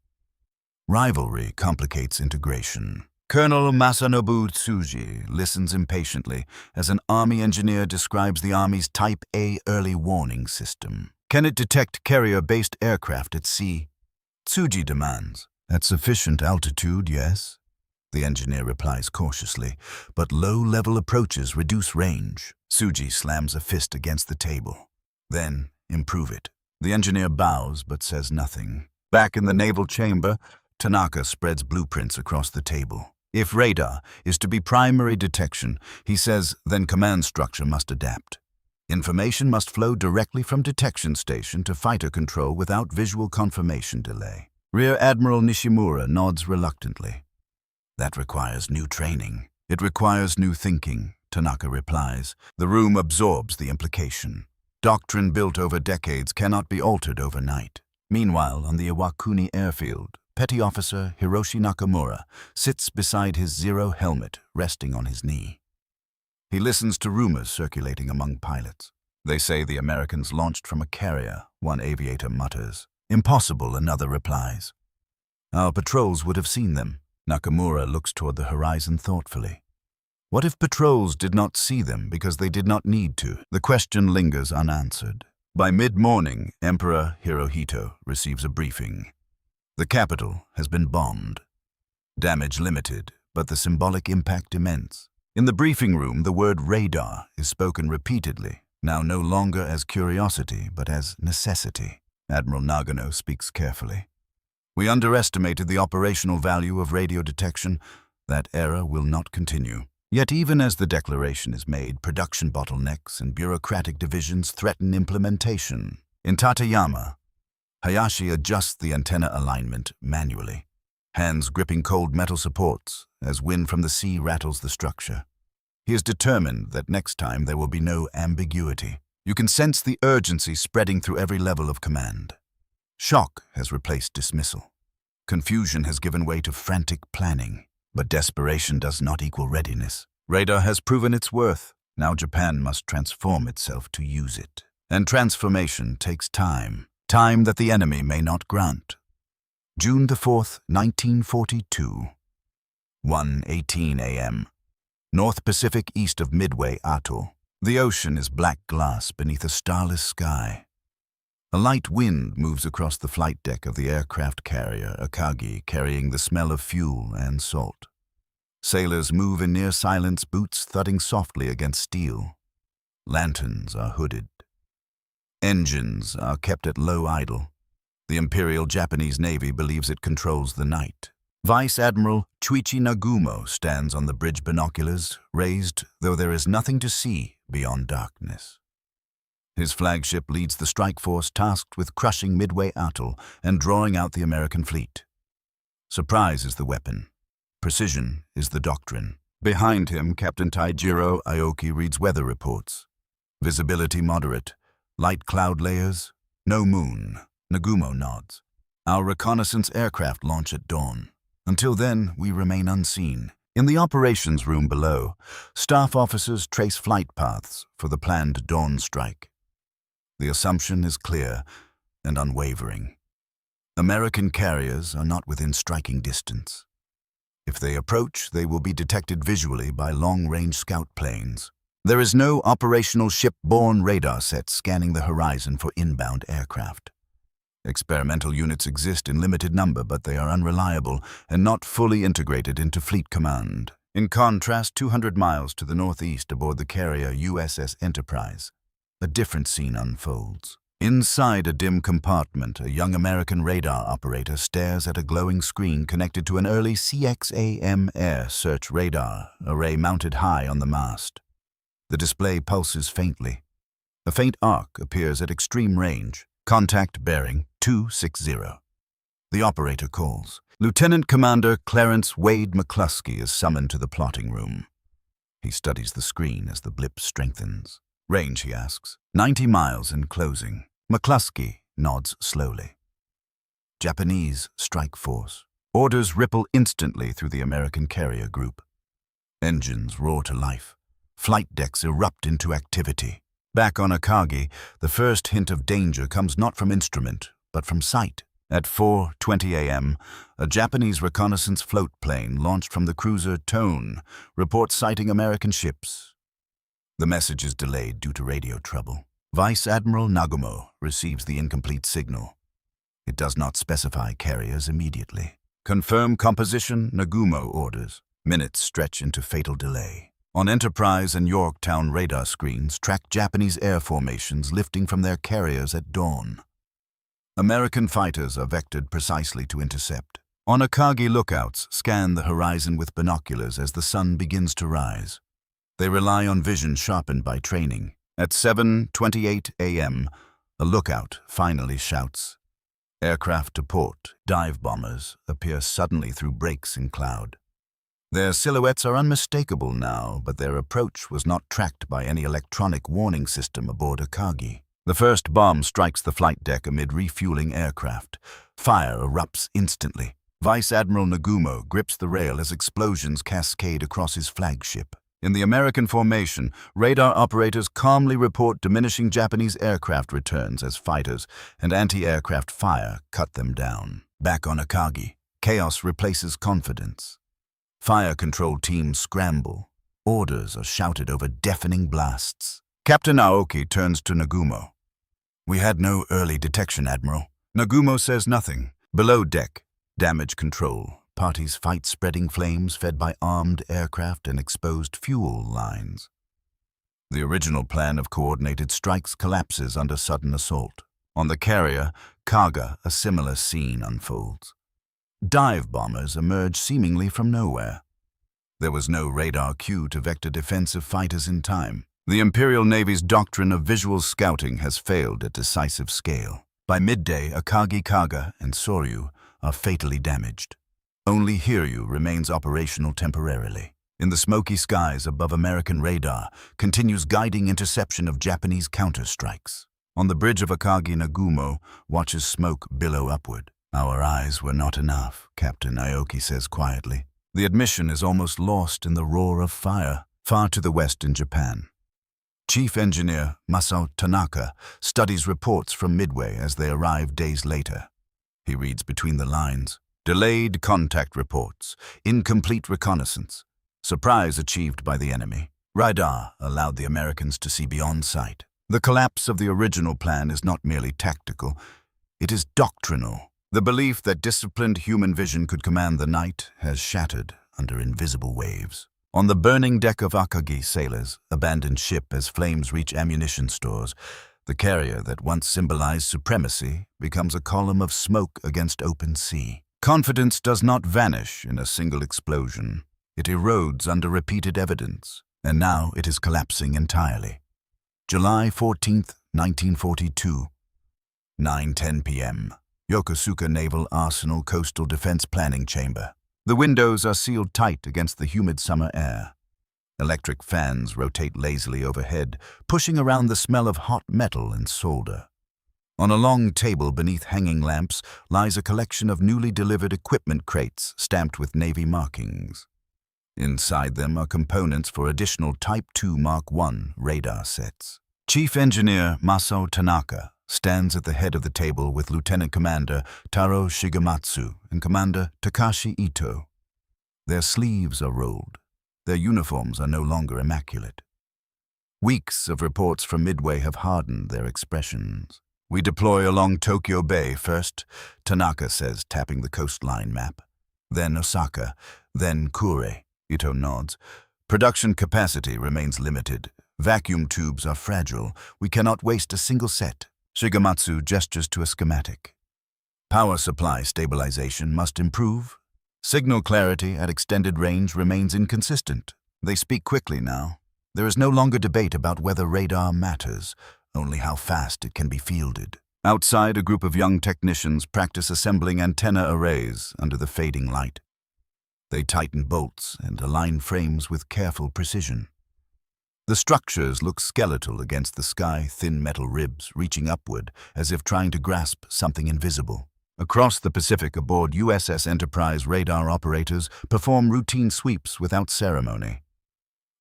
Rivalry complicates integration. Colonel Masanobu Tsuji listens impatiently as an Army engineer describes the Army's Type A early warning system. Can it detect carrier-based aircraft at sea? Tsuji demands. At sufficient altitude, yes. The engineer replies cautiously, but low-level approaches reduce range. Tsuji slams a fist against the table. Then, improve it. The engineer bows but says nothing. Back in the naval chamber, Tanaka spreads blueprints across the table. If radar is to be primary detection, he says, then command structure must adapt. Information must flow directly from detection station to fighter control without visual confirmation delay. Rear Admiral Nishimura nods reluctantly. That requires new training. It requires new thinking, Tanaka replies. The room absorbs the implication. Doctrine built over decades cannot be altered overnight. Meanwhile, on the Iwakuni airfield, Petty Officer Hiroshi Nakamura sits beside his Zero helmet, resting on his knee. He listens to rumors circulating among pilots. They say the Americans launched from a carrier, one aviator mutters. Impossible, another replies. Our patrols would have seen them. Nakamura looks toward the horizon thoughtfully. What if patrols did not see them because they did not need to? The question lingers unanswered. By mid-morning, Emperor Hirohito receives a briefing. The capital has been bombed. Damage limited, but the symbolic impact immense. In the briefing room, the word radar is spoken repeatedly, now no longer as curiosity, but as necessity. Admiral Nagano speaks carefully. We underestimated the operational value of radio detection. That era will not continue. Yet even as the declaration is made, production bottlenecks and bureaucratic divisions threaten implementation. In Tateyama, Hayashi adjusts the antenna alignment manually, hands gripping cold metal supports as wind from the sea rattles the structure. He is determined that next time there will be no ambiguity. You can sense the urgency spreading through every level of command. Shock has replaced dismissal. Confusion has given way to frantic planning. But desperation does not equal readiness. Radar has proven its worth. Now Japan must transform itself to use it. And transformation takes time. Time that the enemy may not grant. June the 4th, 1942. 1:18 a.m. North Pacific east of Midway Atoll. The ocean is black glass beneath a starless sky. A light wind moves across the flight deck of the aircraft carrier Akagi, carrying the smell of fuel and salt. Sailors move in near silence, boots thudding softly against steel. Lanterns are hooded. Engines are kept at low idle. The Imperial Japanese Navy believes it controls the night. Vice Admiral Chuichi Nagumo stands on the bridge, binoculars raised, though there is nothing to see beyond darkness. His flagship leads the strike force tasked with crushing Midway Atoll and drawing out the American fleet. Surprise is the weapon. Precision is the doctrine. Behind him, Captain Taijiro Aoki reads weather reports. Visibility moderate. Light cloud layers. No moon. Nagumo nods. Our reconnaissance aircraft launch at dawn. Until then, we remain unseen. In the operations room below, staff officers trace flight paths for the planned dawn strike. The assumption is clear and unwavering. American carriers are not within striking distance. If they approach, they will be detected visually by long-range scout planes. There is no operational ship-borne radar set scanning the horizon for inbound aircraft. Experimental units exist in limited number, but they are unreliable and not fully integrated into fleet command. In contrast, 200 miles to the northeast aboard the carrier USS Enterprise, a different scene unfolds. Inside a dim compartment, a young American radar operator stares at a glowing screen connected to an early CXAM air search radar array mounted high on the mast. The display pulses faintly. A faint arc appears at extreme range. Contact bearing 260. The operator calls. Lieutenant Commander Clarence Wade McCluskey is summoned to the plotting room. He studies the screen as the blip strengthens. Range, he asks. 90 miles and closing. McCluskey nods slowly. Japanese strike force. Orders ripple instantly through the American carrier group. Engines roar to life. Flight decks erupt into activity. Back on Akagi, the first hint of danger comes not from instrument, but from sight. At 4:20 a.m., a Japanese reconnaissance float plane launched from the cruiser Tone reports sighting American ships. The message is delayed due to radio trouble. Vice Admiral Nagumo receives the incomplete signal. It does not specify carriers immediately. Confirm composition, Nagumo orders. Minutes stretch into fatal delay. On Enterprise and Yorktown radar screens track Japanese air formations lifting from their carriers at dawn. American fighters are vectored precisely to intercept. On Akagi, lookouts scan the horizon with binoculars as the sun begins to rise. They rely on vision sharpened by training. At 7:28 a.m., a lookout finally shouts. Aircraft to port. Dive bombers appear suddenly through breaks in cloud. Their silhouettes are unmistakable now, but their approach was not tracked by any electronic warning system aboard Akagi. The first bomb strikes the flight deck amid refueling aircraft. Fire erupts instantly. Vice Admiral Nagumo grips the rail as explosions cascade across his flagship. In the American formation, radar operators calmly report diminishing Japanese aircraft returns as fighters and anti-aircraft fire cut them down. Back on Akagi, chaos replaces confidence. Fire control teams scramble. Orders are shouted over deafening blasts. Captain Aoki turns to Nagumo. "We had no early detection, Admiral." Nagumo says nothing. Below deck, damage control. Parties fight spreading flames fed by armed aircraft and exposed fuel lines. The original plan of coordinated strikes collapses under sudden assault. On the carrier, Kaga, a similar scene unfolds. Dive bombers emerge seemingly from nowhere. There was no radar cue to vector defensive fighters in time. The Imperial Navy's doctrine of visual scouting has failed at decisive scale. By midday, Akagi, Kaga, and Soryu are fatally damaged. Only Hiryu remains operational temporarily. In the smoky skies above American radar continues guiding interception of Japanese counterstrikes. On the bridge of Akagi, Nagumo watches smoke billow upward. "Our eyes were not enough," Captain Aoki says quietly. The admission is almost lost in the roar of fire, far to the west in Japan. Chief Engineer Masao Tanaka studies reports from Midway as they arrive days later. He reads between the lines. Delayed contact reports, incomplete reconnaissance, surprise achieved by the enemy. Radar allowed the Americans to see beyond sight. The collapse of the original plan is not merely tactical, it is doctrinal. The belief that disciplined human vision could command the night has shattered under invisible waves. On the burning deck of Akagi, sailors abandon ship as flames reach ammunition stores. The carrier that once symbolized supremacy becomes a column of smoke against open sea. Confidence does not vanish in a single explosion. It erodes under repeated evidence, and now it is collapsing entirely. July 14th, 1942, 9:10 p.m. Yokosuka Naval Arsenal Coastal Defense Planning Chamber. The windows are sealed tight against the humid summer air. Electric fans rotate lazily overhead, pushing around the smell of hot metal and solder. On a long table beneath hanging lamps lies a collection of newly delivered equipment crates stamped with Navy markings. Inside them are components for additional Type II Mark I radar sets. Chief Engineer Masao Tanaka stands at the head of the table with Lieutenant Commander Taro Shigematsu and Commander Takashi Ito. Their sleeves are rolled. Their uniforms are no longer immaculate. Weeks of reports from Midway have hardened their expressions. "We deploy along Tokyo Bay first," Tanaka says, tapping the coastline map. "Then Osaka, then Kure," Ito nods. "Production capacity remains limited. Vacuum tubes are fragile. We cannot waste a single set." Shigematsu gestures to a schematic. "Power supply stabilization must improve. Signal clarity at extended range remains inconsistent." They speak quickly now. There is no longer debate about whether radar matters, only how fast it can be fielded. Outside, a group of young technicians practice assembling antenna arrays under the fading light. They tighten bolts and align frames with careful precision. The structures look skeletal against the sky, thin metal ribs reaching upward as if trying to grasp something invisible. Across the Pacific aboard USS Enterprise, radar operators perform routine sweeps without ceremony.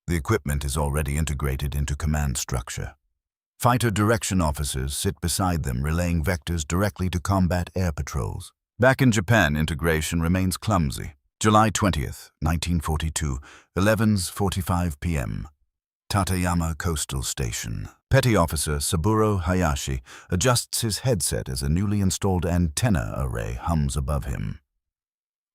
The equipment is already integrated into command structure. Fighter direction officers sit beside them, relaying vectors directly to combat air patrols. Back in Japan, integration remains clumsy. July 20th, 1942, 11:45 p.m. Tateyama Coastal Station. Petty Officer Saburo Hayashi adjusts his headset as a newly installed antenna array hums above him.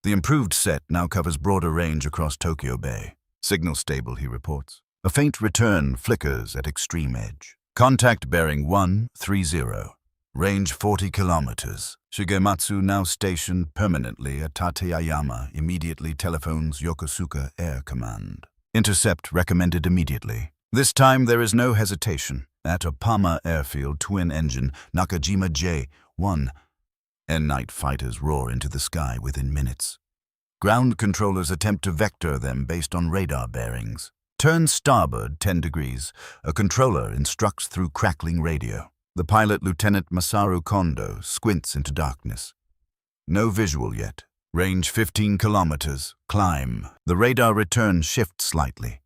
The improved set now covers broader range across Tokyo Bay. "Signal stable," he reports. A faint return flickers at extreme edge. "Contact bearing 130. Range 40 kilometers. Shigematsu, now stationed permanently at Tateyama, immediately telephones Yokosuka Air Command. "Intercept recommended immediately." This time there is no hesitation. At Opama Airfield, twin-engine Nakajima J-1, and night fighters roar into the sky within minutes. Ground controllers attempt to vector them based on radar bearings. "Turn starboard 10 degrees. A controller instructs through crackling radio. The pilot, Lieutenant Masaru Kondo, squints into darkness. No visual yet. Range 15 kilometers. Climb. The radar return shifts slightly.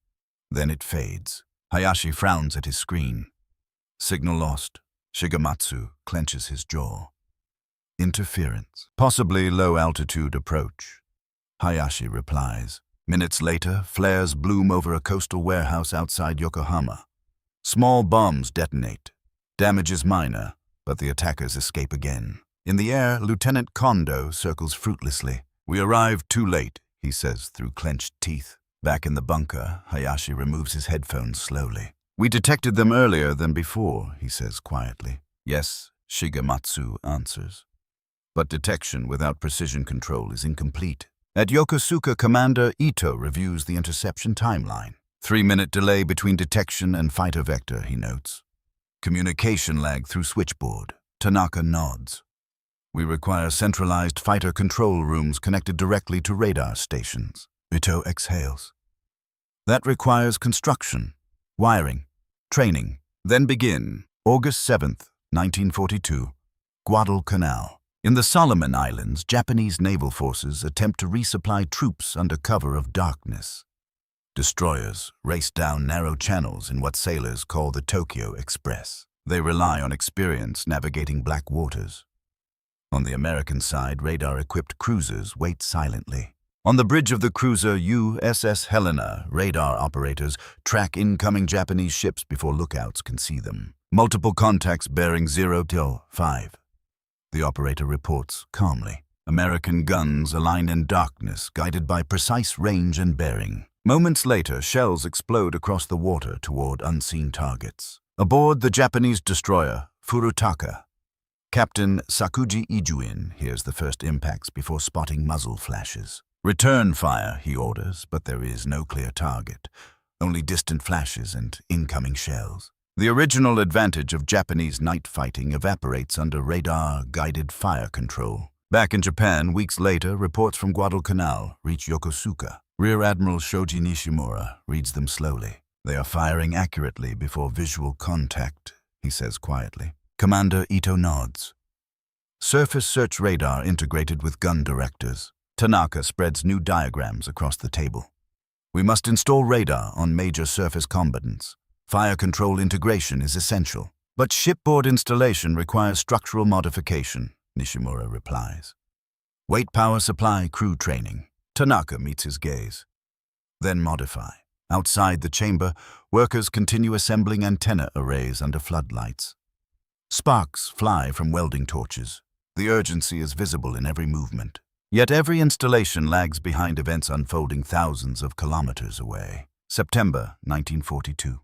Then it fades. Hayashi frowns at his screen. Signal lost. Shigematsu clenches his jaw. Interference. Possibly low-altitude approach. Hayashi replies. Minutes later, flares bloom over a coastal warehouse outside Yokohama. Small bombs detonate. Damage is minor, but the attackers escape again. In the air, Lieutenant Kondo circles fruitlessly. "We arrived too late," he says through clenched teeth. Back in the bunker, Hayashi removes his headphones slowly. "We detected them earlier than before," he says quietly. "Yes," Shigematsu answers. "But detection without precision control is incomplete." At Yokosuka, Commander Ito reviews the interception timeline. 3-minute delay between detection and fighter vector, he notes. Communication lag through switchboard. Tanaka nods. "We require centralized fighter control rooms connected directly to radar stations." Ito exhales. "That requires construction, wiring, training. Then begin. August 7th, 1942, Guadalcanal. In the Solomon Islands, Japanese naval forces attempt to resupply troops under cover of darkness. Destroyers race down narrow channels in what sailors call the Tokyo Express. They rely on experience navigating black waters. On the American side, radar-equipped cruisers wait silently. On the bridge of the cruiser USS Helena, radar operators track incoming Japanese ships before lookouts can see them. Multiple contacts bearing 0-5. The operator reports calmly. American guns align in darkness, guided by precise range and bearing. Moments later, shells explode across the water toward unseen targets. Aboard the Japanese destroyer, Furutaka, Captain Sakuji Ijuin hears the first impacts before spotting muzzle flashes. "Return fire," he orders, but there is no clear target, only distant flashes and incoming shells. The original advantage of Japanese night fighting evaporates under radar-guided fire control. Back in Japan, weeks later, reports from Guadalcanal reach Yokosuka. Rear Admiral Shoji Nishimura reads them slowly. "They are firing accurately before visual contact," he says quietly. Commander Ito nods. Surface search radar integrated with gun directors. Tanaka spreads new diagrams across the table. "We must install radar on major surface combatants. Fire control integration is essential. But shipboard installation requires structural modification," Nishimura replies. "Weight power supply, crew training." Tanaka meets his gaze. "Then modify." Outside the chamber, workers continue assembling antenna arrays under floodlights. Sparks fly from welding torches. The urgency is visible in every movement. Yet every installation lags behind events unfolding thousands of kilometers away. September 1942.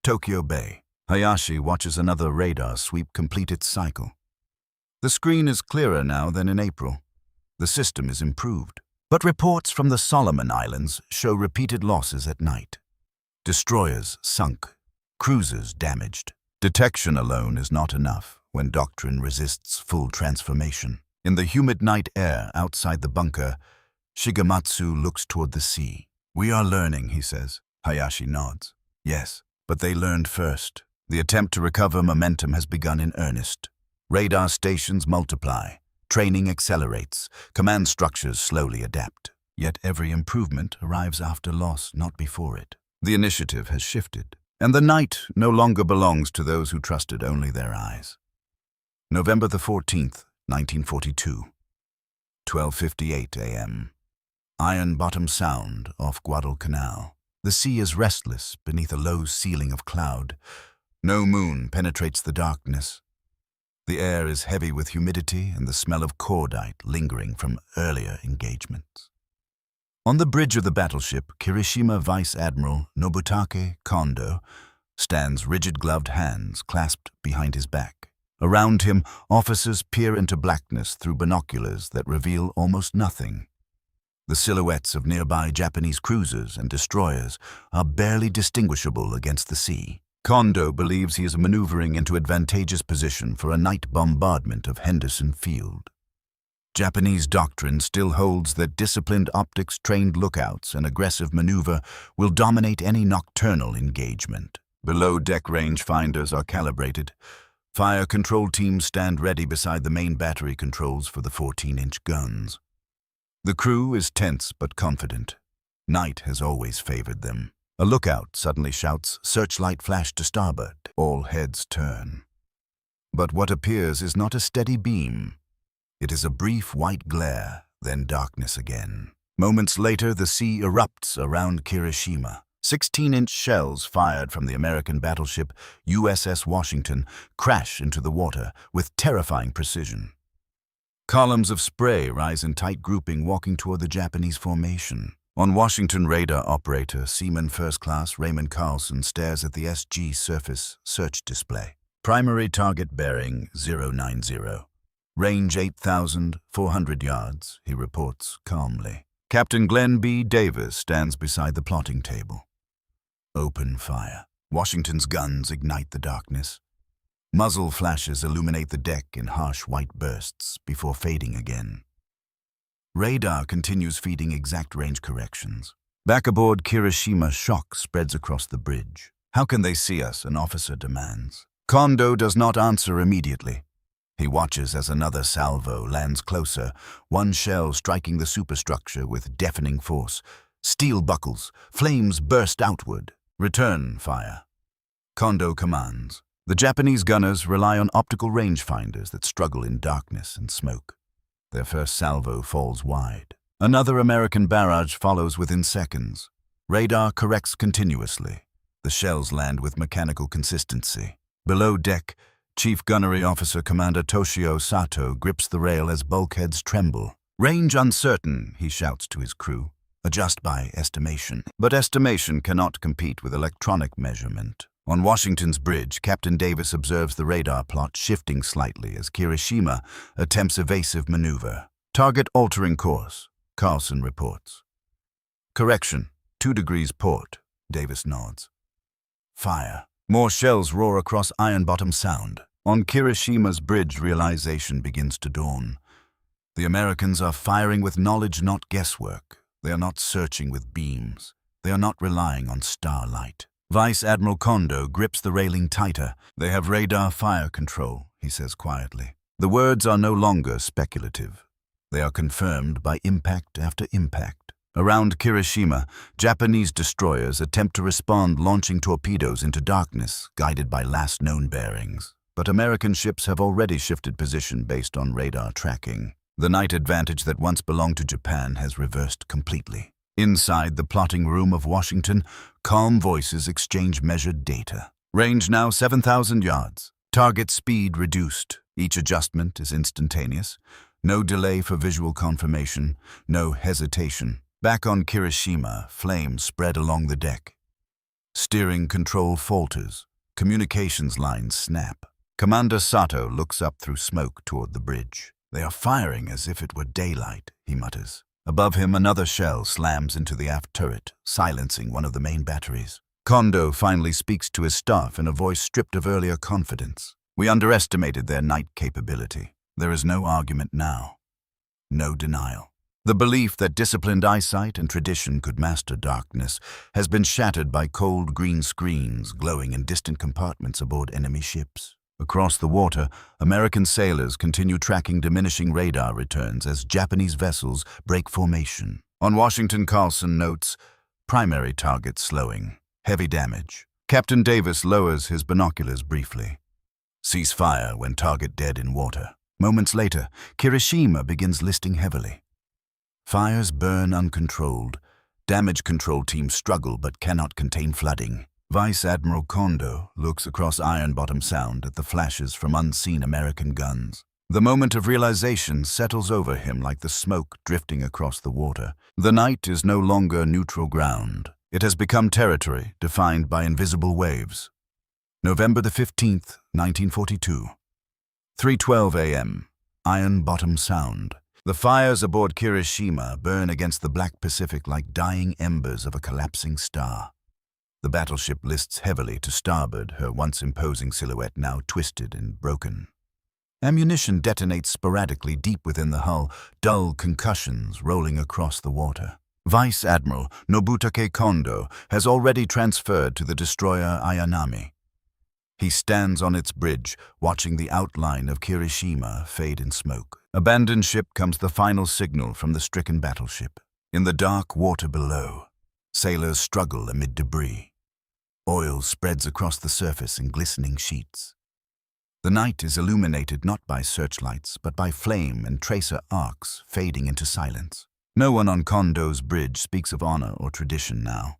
Tokyo Bay. Hayashi watches another radar sweep complete its cycle. The screen is clearer now than in April. The system is improved. But reports from the Solomon Islands show repeated losses at night. Destroyers sunk, cruisers damaged. Detection alone is not enough when doctrine resists full transformation. In the humid night air outside the bunker, Shigematsu looks toward the sea. "We are learning," he says. Hayashi nods. "Yes, but they learned first. The attempt to recover momentum has begun in earnest. Radar stations multiply. Training accelerates. Command structures slowly adapt. Yet every improvement arrives after loss, not before it. The initiative has shifted, and the night no longer belongs to those who trusted only their eyes." November the 14th, 1942, 12:58 a.m. Iron Bottom Sound off Guadalcanal. The sea is restless beneath a low ceiling of cloud. No moon penetrates the darkness. The air is heavy with humidity and the smell of cordite lingering from earlier engagements. On the bridge of the battleship, Kirishima Vice Admiral Nobutake Kondo stands rigid-gloved hands clasped behind his back. Around him, officers peer into blackness through binoculars that reveal almost nothing. The silhouettes of nearby Japanese cruisers and destroyers are barely distinguishable against the sea. Kondo believes he is maneuvering into advantageous position for a night bombardment of Henderson Field. Japanese doctrine still holds that disciplined optics, trained lookouts, and aggressive maneuver will dominate any nocturnal engagement. Below-deck rangefinders are calibrated. Fire control teams stand ready beside the main battery controls for the 14-inch guns. The crew is tense but confident. Night has always favored them. A lookout suddenly shouts, "Searchlight flash to starboard." All heads turn. But what appears is not a steady beam. It is a brief white glare, then darkness again. Moments later, the sea erupts around Kirishima. 16-inch shells fired from the American battleship USS Washington crash into the water with terrifying precision. Columns of spray rise in tight grouping, walking toward the Japanese formation. On Washington, radar operator, Seaman First Class Raymond Carlson stares at the SG surface search display. Primary target bearing 090. Range 8,400 yards, he reports calmly. Captain Glenn B. Davis stands beside the plotting table. Open fire. Washington's guns ignite the darkness. Muzzle flashes illuminate the deck in harsh white bursts before fading again. Radar continues feeding exact range corrections. Back aboard Kirishima, shock spreads across the bridge. "How can they see us?" an officer demands. Kondo does not answer immediately. He watches as another salvo lands closer, one shell striking the superstructure with deafening force. Steel buckles, flames burst outward. "Return fire." Kondo commands. The Japanese gunners rely on optical rangefinders that struggle in darkness and smoke. Their first salvo falls wide. Another American barrage follows within seconds. Radar corrects continuously. The shells land with mechanical consistency. Below deck, Chief Gunnery Officer Commander Toshio Sato grips the rail as bulkheads tremble. "Range uncertain," he shouts to his crew. "Adjust by estimation." But estimation cannot compete with electronic measurement. On Washington's bridge, Captain Davis observes the radar plot shifting slightly as Kirishima attempts evasive maneuver. "Target altering course," Carlson reports. "Correction, 2 degrees port," Davis nods. Fire. More shells roar across Iron Bottom Sound. On Kirishima's bridge, realization begins to dawn. The Americans are firing with knowledge, not guesswork. They are not searching with beams. They are not relying on starlight. Vice Admiral Kondo grips the railing tighter. "They have radar fire control," he says quietly. The words are no longer speculative. They are confirmed by impact after impact. Around Kirishima, Japanese destroyers attempt to respond, launching torpedoes into darkness, guided by last known bearings. But American ships have already shifted position based on radar tracking. The night advantage that once belonged to Japan has reversed completely. Inside the plotting room of Washington, calm voices exchange measured data. Range now 7,000 yards. Target speed reduced. Each adjustment is instantaneous. No delay for visual confirmation. No hesitation. Back on Kirishima, flames spread along the deck. Steering control falters. Communications lines snap. Commander Sato looks up through smoke toward the bridge. "They are firing as if it were daylight," he mutters. Above him, another shell slams into the aft turret, silencing one of the main batteries. Kondo finally speaks to his staff in a voice stripped of earlier confidence. "We underestimated their night capability. There is no argument now. No denial." The belief that disciplined eyesight and tradition could master darkness has been shattered by cold green screens glowing in distant compartments aboard enemy ships. Across the water, American sailors continue tracking diminishing radar returns as Japanese vessels break formation. On Washington, Carlson notes, "Primary target slowing. Heavy damage." Captain Davis lowers his binoculars briefly. "Cease fire when target dead in water." Moments later, Kirishima begins listing heavily. Fires burn uncontrolled. Damage control teams struggle but cannot contain flooding. Vice Admiral Kondo looks across Iron Bottom Sound at the flashes from unseen American guns. The moment of realization settles over him like the smoke drifting across the water. The night is no longer neutral ground. It has become territory defined by invisible waves. November the 15th, 1942. 3:12 a.m. Iron Bottom Sound. The fires aboard Kirishima burn against the black Pacific like dying embers of a collapsing star. The battleship lists heavily to starboard, her once imposing silhouette now twisted and broken. Ammunition detonates sporadically deep within the hull, dull concussions rolling across the water. Vice Admiral Nobutake Kondo has already transferred to the destroyer Ayanami. He stands on its bridge, watching the outline of Kirishima fade in smoke. Abandoned ship comes the final signal from the stricken battleship. In the dark water below, Sailors struggle amid debris. Oil spreads across the surface in glistening sheets. The night is illuminated not by searchlights, but by flame and tracer arcs fading into silence. No one on Kondo's bridge speaks of honor or tradition now.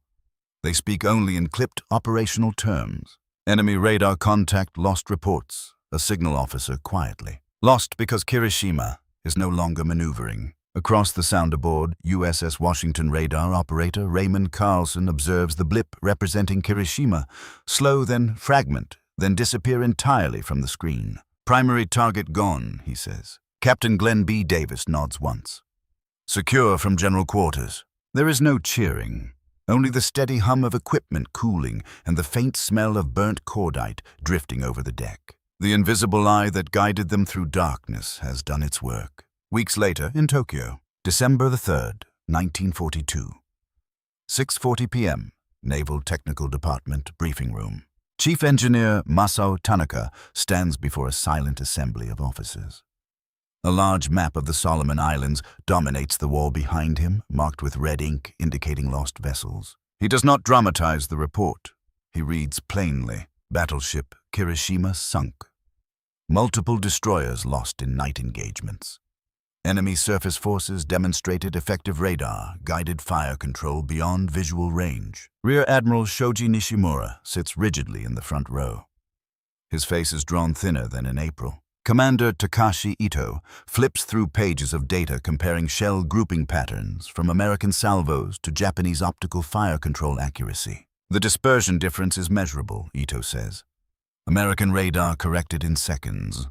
They speak only in clipped operational terms. Enemy radar contact lost reports, a signal officer quietly. Lost because Kirishima is no longer maneuvering. Across the sounder board, USS Washington radar operator Raymond Carlson observes the blip representing Kirishima slow, then fragment, then disappear entirely from the screen. Primary target gone, he says. Captain Glenn B. Davis nods once. Secure from general quarters. There is no cheering, only the steady hum of equipment cooling and the faint smell of burnt cordite drifting over the deck. The invisible eye that guided them through darkness has done its work. Weeks later, in Tokyo, December the 3rd, 1942. 6:40 p.m., Naval Technical Department briefing room. Chief Engineer Masao Tanaka stands before a silent assembly of officers. A large map of the Solomon Islands dominates the wall behind him, marked with red ink indicating lost vessels. He does not dramatize the report. He reads plainly, Battleship Kirishima sunk. Multiple destroyers lost in night engagements. Enemy surface forces demonstrated effective radar, guided fire control beyond visual range. Rear Admiral Shoji Nishimura sits rigidly in the front row. His face is drawn thinner than in April. Commander Takashi Ito flips through pages of data comparing shell grouping patterns from American salvos to Japanese optical fire control accuracy. The dispersion difference is measurable, Ito says. American radar corrected in seconds.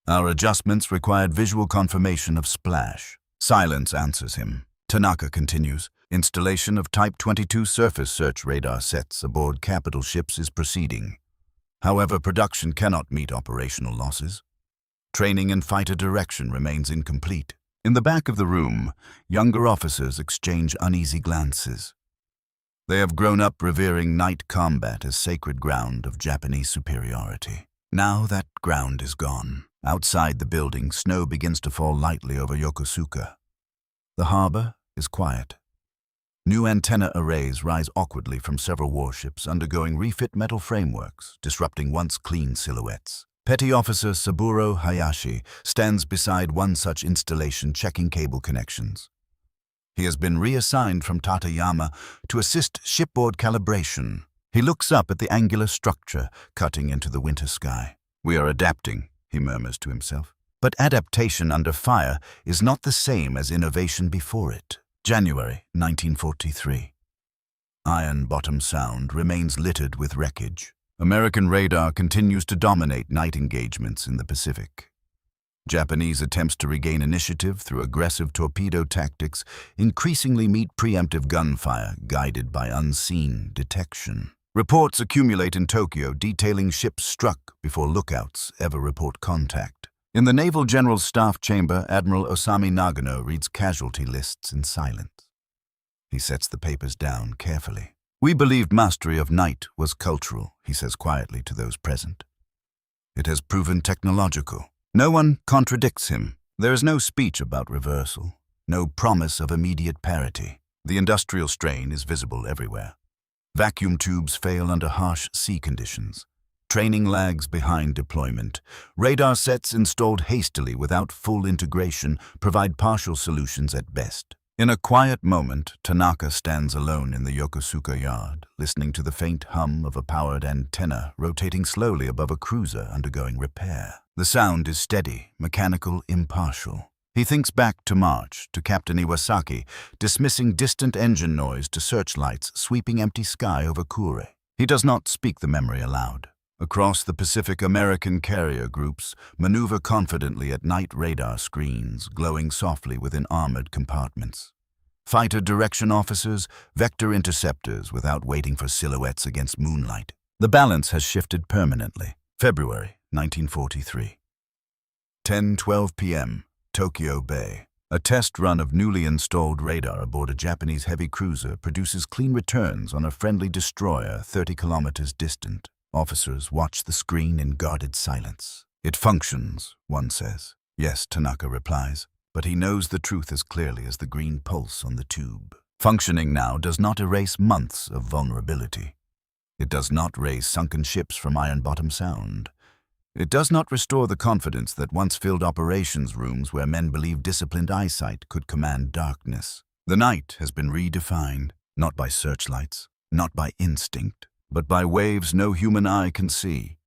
Our adjustments required visual confirmation of splash. Silence answers him. Tanaka continues. Installation of Type 22 surface search radar sets aboard capital ships is proceeding. However, production cannot meet operational losses. Training and fighter direction remains incomplete. In the back of the room, younger officers exchange uneasy glances. They have grown up revering night combat as sacred ground of Japanese superiority. Now that ground is gone. Outside the building, snow begins to fall lightly over Yokosuka. The harbor is quiet. New antenna arrays rise awkwardly from several warships undergoing refit metal frameworks, disrupting once clean silhouettes. Petty Officer Saburo Hayashi stands beside one such installation checking cable connections. He has been reassigned from Tateyama to assist shipboard calibration. He looks up at the angular structure cutting into the winter sky. We are adapting, he murmurs to himself. But adaptation under fire is not the same as innovation before it. January 1943. Iron Bottom Sound remains littered with wreckage. American radar continues to dominate night engagements in the Pacific. Japanese attempts to regain initiative through aggressive torpedo tactics increasingly meet preemptive gunfire guided by unseen detection. Reports accumulate in Tokyo detailing ships struck before lookouts ever report contact. In the Naval General Staff Chamber, Admiral Osami Nagano reads casualty lists in silence. He sets the papers down carefully. We believed mastery of night was cultural, he says quietly to those present. It has proven technological. No one contradicts him. There is no speech about reversal, no promise of immediate parity. The industrial strain is visible everywhere. Vacuum tubes fail under harsh sea conditions. Training lags behind deployment. Radar sets installed hastily without full integration provide partial solutions at best. In a quiet moment, Tanaka stands alone in the Yokosuka yard, listening to the faint hum of a powered antenna rotating slowly above a cruiser undergoing repair. The sound is steady, mechanical, impartial. He thinks back to March, to Captain Iwasaki, dismissing distant engine noise to searchlights sweeping empty sky over Kure. He does not speak the memory aloud. Across the Pacific, American carrier groups maneuver confidently at night radar screens, glowing softly within armored compartments. Fighter direction officers, vector interceptors without waiting for silhouettes against moonlight. The balance has shifted permanently. February 1943. 10:12 p.m. Tokyo Bay. A test run of newly installed radar aboard a Japanese heavy cruiser produces clean returns on a friendly destroyer 30 kilometers distant. Officers watch the screen in guarded silence. It functions, one says. Yes, Tanaka replies, but he knows the truth as clearly as the green pulse on the tube. Functioning now does not erase months of vulnerability. It does not raise sunken ships from Iron Bottom Sound. It does not restore the confidence that once filled operations rooms where men believed disciplined eyesight could command darkness. The night has been redefined, not by searchlights, not by instinct, but by waves no human eye can see.